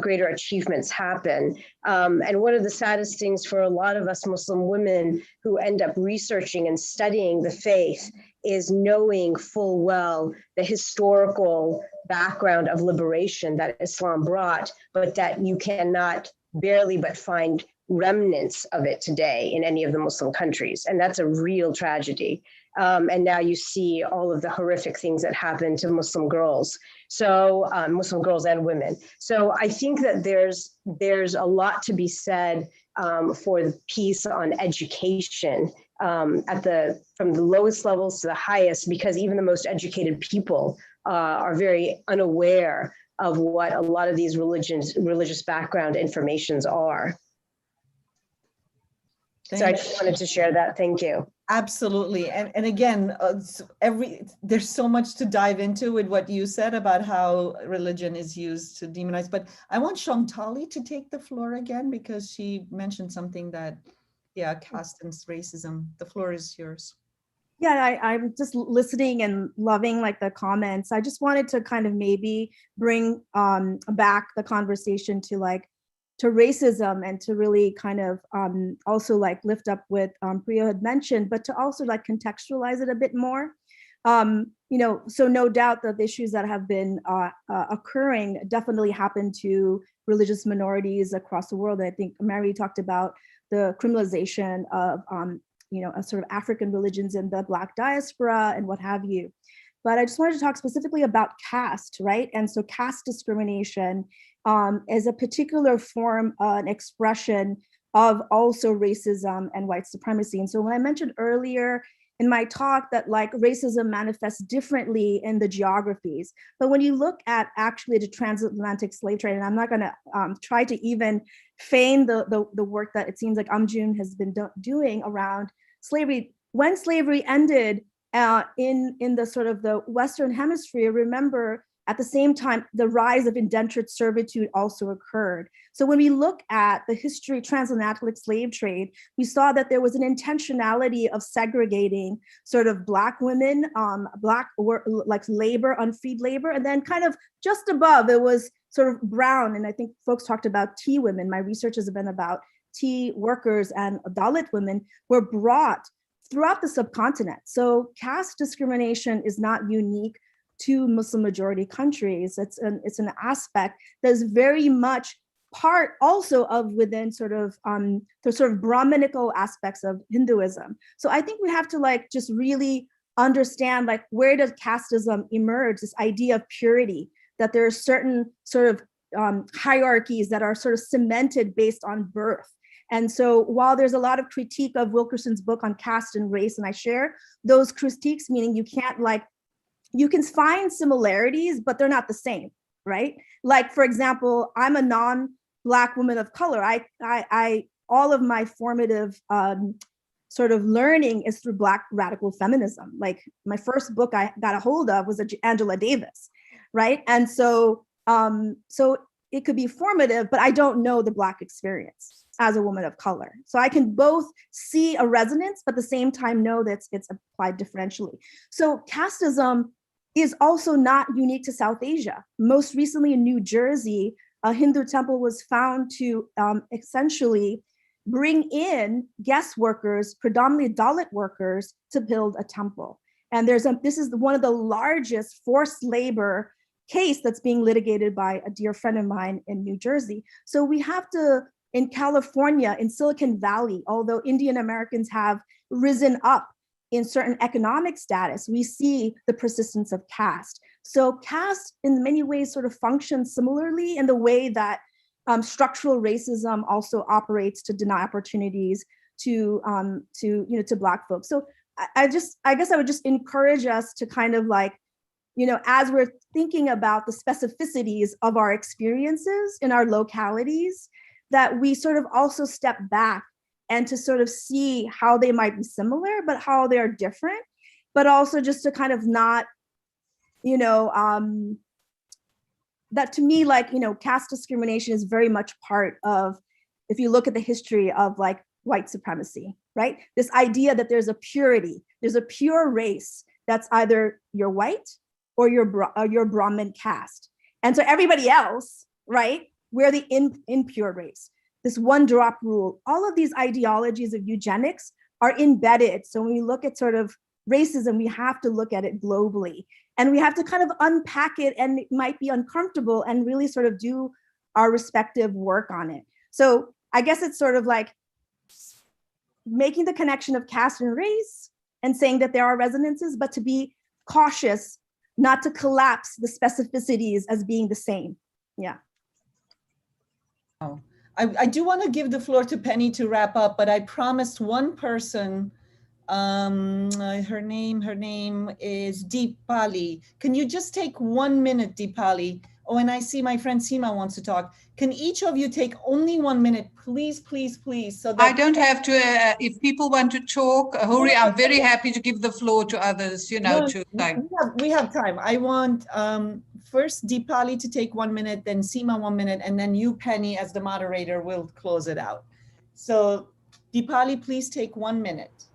greater achievements happen. And one of the saddest things for a lot of us Muslim women who end up researching and studying the faith is knowing full well the historical background of liberation that Islam brought, but that you cannot barely but find remnants of it today in any of the Muslim countries. And that's a real tragedy. And now you see all of the horrific things that happen to Muslim girls. So Muslim girls and women. So I think that there's a lot to be said for the piece on education from the lowest levels to the highest, because even the most educated people are very unaware of what a lot of these religious background informations are. So I just wanted to share that. Thank you. Absolutely. And again, there's so much to dive into with what you said about how religion is used to demonize. But I want Shantali to take the floor again, because she mentioned something that, yeah, caste and racism. The floor is yours. Yeah, I'm just listening and loving like the comments. I just wanted to kind of maybe bring back the conversation to racism, and to really kind of also like lift up what Priya had mentioned, but to also like contextualize it a bit more. So no doubt that the issues that have been occurring definitely happen to religious minorities across the world. And I think Mary talked about the criminalization of sort of African religions in the Black diaspora and what have you. But I just wanted to talk specifically about caste, right? And so caste discrimination is a particular form, an expression of also racism and white supremacy. And so when I mentioned earlier in my talk that like racism manifests differently in the geographies, but when you look at actually the transatlantic slave trade, and I'm not gonna try to even feign the work that it seems like Amjun has been doing around slavery. When slavery ended in the sort of the Western hemisphere, remember, at the same time, the rise of indentured servitude also occurred. So when we look at the history of transatlantic slave trade, we saw that there was an intentionality of segregating sort of Black women, Black work, like labor, unfreed labor, and then kind of just above, it was sort of brown. And I think folks talked about tea women. My research has been about tea workers, and Dalit women were brought throughout the subcontinent. So caste discrimination is not unique to Muslim majority countries. It's an aspect that's very much part also of within sort of the sort of Brahminical aspects of Hinduism. So I think we have to like just really understand like where does casteism emerge, this idea of purity, that there are certain sort of hierarchies that are sort of cemented based on birth. And so while there's a lot of critique of Wilkerson's book on caste and race, and I share those critiques, meaning you can find similarities, but they're not the same, right? Like, for example, I'm a non-Black woman of color. I all of my formative sort of learning is through Black radical feminism. Like my first book I got a hold of was Angela Davis, right? And so it could be formative, but I don't know the Black experience as a woman of color. So I can both see a resonance, but at the same time know that it's applied differentially. So casteism is also not unique to South Asia. Most recently in New Jersey, a Hindu temple was found to essentially bring in guest workers, predominantly Dalit workers, to build a temple. And this is one of the largest forced labor case that's being litigated by a dear friend of mine in New Jersey. So we have to, in California, in Silicon Valley, although Indian Americans have risen up in certain economic status, we see the persistence of caste. So caste in many ways sort of functions similarly in the way that structural racism also operates to deny opportunities to Black folks. So I guess I would just encourage us to kind of like, as we're thinking about the specificities of our experiences in our localities, that we sort of also step back and to sort of see how they might be similar, but how they're different, but also just to kind of not, that to me, like, caste discrimination is very much part of, if you look at the history of like white supremacy, right? This idea that there's a purity, there's a pure race that's either you're white or you're Brahmin caste. And so everybody else, right? We're the impure race. This one drop rule, all of these ideologies of eugenics are embedded. So when we look at sort of racism, we have to look at it globally. And we have to kind of unpack it, and it might be uncomfortable, and really sort of do our respective work on it. So I guess it's sort of like making the connection of caste and race and saying that there are resonances, but to be cautious not to collapse the specificities as being the same. Yeah. Oh, I do want to give the floor to Penny to wrap up, but I promised one person, her name is Deepali. Can you just take 1 minute, Deepali? Oh, and I see my friend Seema wants to talk. Can each of you take only 1 minute, please, please, please? So that I don't have to, if people want to talk, Huri, I'm very happy to give the floor to others, We have time. I want first Deepali to take 1 minute, then Seema 1 minute, and then you, Penny, as the moderator, will close it out. So Deepali, please take 1 minute.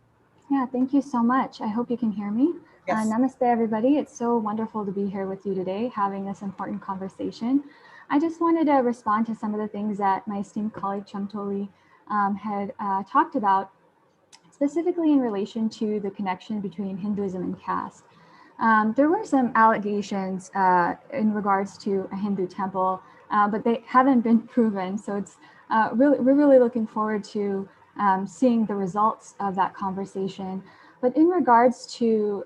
Yeah, thank you so much. I hope you can hear me. Yes. Namaste, everybody. It's so wonderful to be here with you today, having this important conversation. I just wanted to respond to some of the things that my esteemed colleague Chamtoli had talked about, specifically in relation to the connection between Hinduism and caste. There were some allegations in regards to a Hindu temple, but they haven't been proven. So it's we're really looking forward to seeing the results of that conversation. But in regards to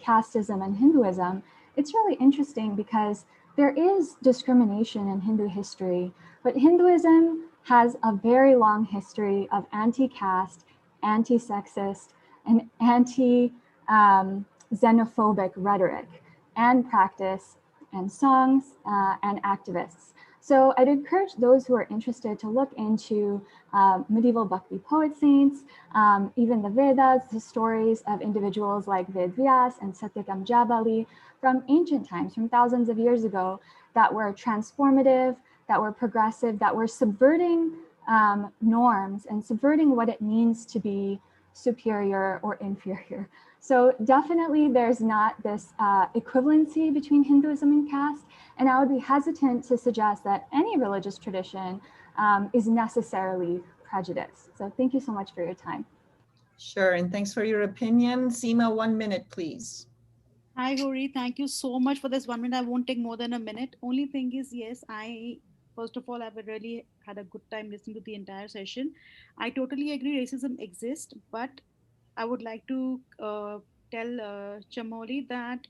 casteism and Hinduism, it's really interesting because there is discrimination in Hindu history, but Hinduism has a very long history of anti-caste, anti-sexist, and anti-xenophobic rhetoric and practice and songs and activists. So I'd encourage those who are interested to look into medieval Bhakti poet saints, even the Vedas, the stories of individuals like Ved Vyas and Satyakam Jabali from ancient times, from thousands of years ago, that were transformative, that were progressive, that were subverting norms and subverting what it means to be superior or inferior. So definitely there's not this equivalency between Hinduism and caste, and I would be hesitant to suggest that any religious tradition is necessarily prejudiced. So thank you so much for your time. Sure, and thanks for your opinion. Seema, 1 minute, please. Hi, Huri. Thank you so much for this 1 minute. I won't take more than a minute. Only thing is, yes, first of all, I've really had a good time listening to the entire session. I totally agree racism exists, but I would like to tell Chamoli that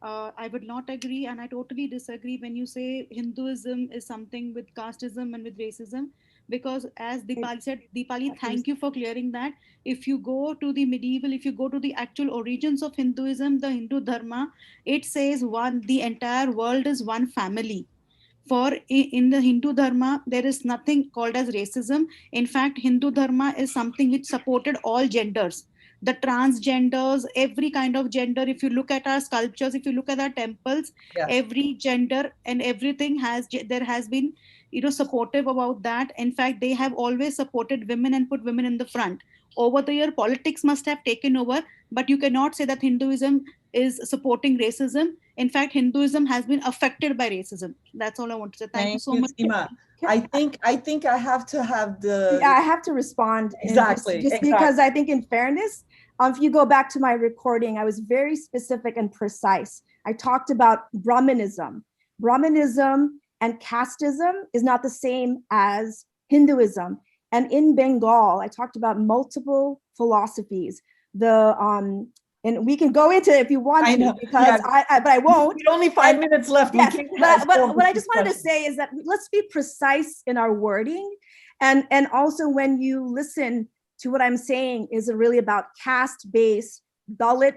I would not agree, and I totally disagree when you say Hinduism is something with casteism and with racism, because as Deepali said, Deepali, thank you for clearing that. If you go to the medieval, if you go to the actual origins of Hinduism, the Hindu Dharma, it says the entire world is one family. For in the Hindu Dharma, there is nothing called as racism. In fact, Hindu Dharma is something which supported all genders. The transgenders, every kind of gender. If you look at our sculptures, if you look at our temples, every gender and everything there has been, supportive about that. In fact, they have always supported women and put women in the front. Over the year, politics must have taken over, but you cannot say that Hinduism is supporting racism. In fact, Hinduism has been affected by racism. That's all I want to say. Thank you so much. Seema. I think I have to have the. I have to respond. Exactly. Just because I think in fairness, if you go back to my recording, I was very specific and precise. I talked about Brahmanism, Brahmanism and casteism is not the same as Hinduism. And in Bengal, I talked about multiple philosophies. And we can go into it if you want to, because but I won't. We only 5 minutes left. Yes, but what I just wanted to say is that let's be precise in our wording. And also when you listen to what I'm saying is really about caste-based Dalit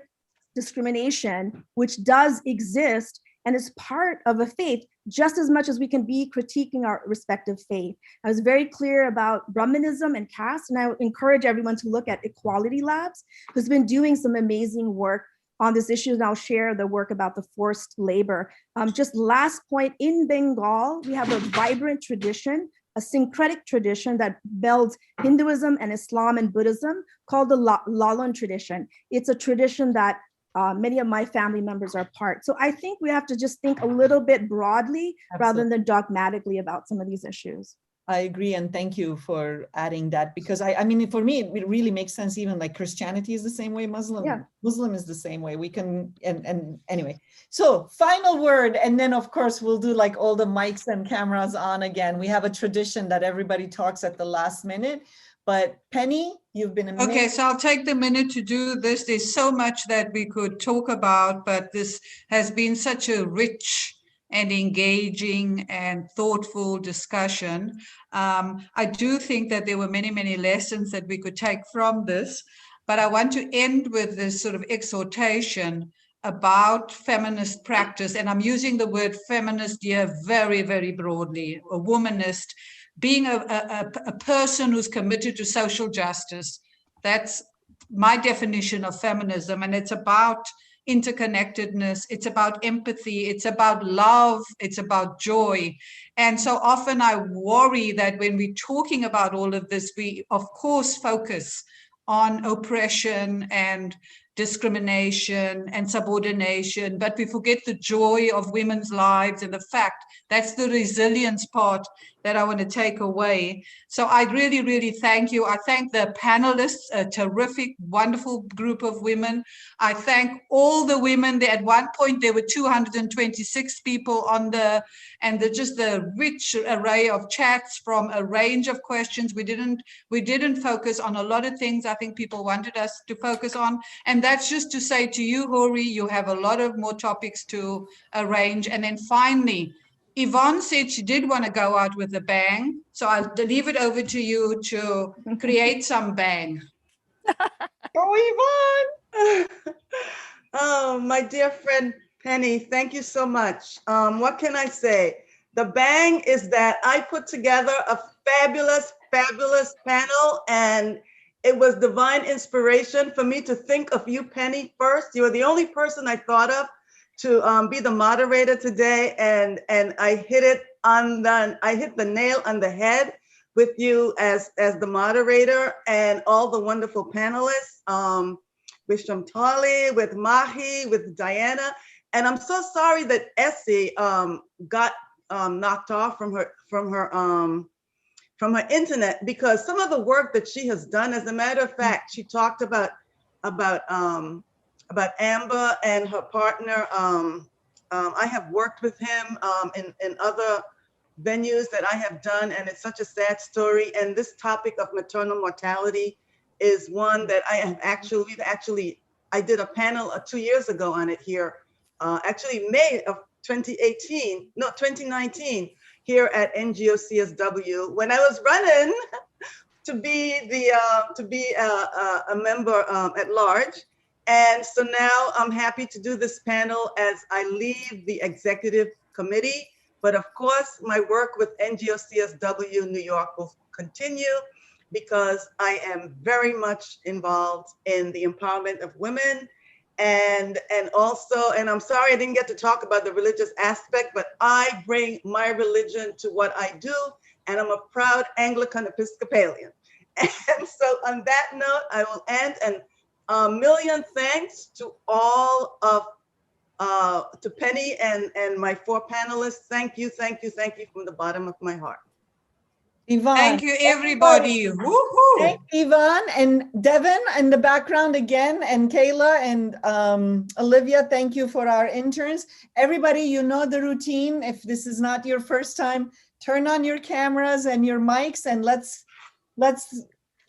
discrimination, which does exist and is part of a faith, just as much as we can be critiquing our respective faith. I was very clear about Brahmanism and caste, and I would encourage everyone to look at Equality Labs, who's been doing some amazing work on this issue, and I'll share the work about the forced labor. Just last point, in Bengal, we have a vibrant tradition, a syncretic tradition that melds Hinduism and Islam and Buddhism called the Lalan tradition. It's a tradition that many of my family members are part. So I think we have to just think a little bit broadly rather than dogmatically about some of these issues. I agree, and thank you for adding that, because I mean, for me, it really makes sense. Even like Christianity is the same way, Muslim is the same way. We can, and anyway. So final word, and then of course we'll do like all the mics and cameras on again. We have a tradition that everybody talks at the last minute. But Penny, you've been amazing. Okay, so I'll take the minute to do this. There's so much that we could talk about, but this has been such a rich and engaging and thoughtful discussion. I do think that there were many, many lessons that we could take from this, but I want to end with this sort of exhortation about feminist practice. And I'm using the word feminist here very, very broadly, a womanist, being a person who's committed to social justice. That's my definition of feminism. And it's about interconnectedness, it's about empathy, it's about love, it's about joy. And so often I worry that when we're talking about all of this, we of course focus on oppression and discrimination and subordination, but we forget the joy of women's lives and the fact that's the resilience part that I want to take away. So I really, really thank you. I thank the panelists, a terrific, wonderful group of women. I thank all the women. At one point, there were 226 people on just the rich array of chats from a range of questions. We didn't focus on a lot of things I think people wanted us to focus on. And that's just to say to you, Hori, you have a lot of more topics to arrange. And then finally, Yvonne said she did want to go out with a bang, so I'll leave it over to you to create some bang. Oh, Yvonne! Oh, my dear friend Penny, thank you so much. What can I say? The bang is that I put together a fabulous, fabulous panel, and it was divine inspiration for me to think of you, Penny, first. You were the only person I thought of to be the moderator today, and I hit the nail on the head with you as the moderator and all the wonderful panelists, with Shamtali, with Mahi, with Diana, and I'm so sorry that Essie got knocked off from her internet, because some of the work that she has done, as a matter of fact, she talked about Amber and her partner. I have worked with him in other venues that I have done, and it's such a sad story. And this topic of maternal mortality is one that I did a panel 2 years ago on it here, actually May of 2019, here at NGO CSW, when I was running to be a member at large. And so now I'm happy to do this panel as I leave the executive committee. But of course, my work with NGO CSW New York will continue, because I am very much involved in the empowerment of women. And I'm sorry I didn't get to talk about the religious aspect, but I bring my religion to what I do, and I'm a proud Anglican Episcopalian. And so on that note, I will end, and a million thanks to all of, to Penny and my four panelists. Thank you from the bottom of my heart. Yvonne. Thank you, everybody. Woohoo! Thank Yvonne and Devin in the background again, and Kayla and Olivia, thank you for our interns. Everybody, you know the routine. If this is not your first time, turn on your cameras and your mics and let's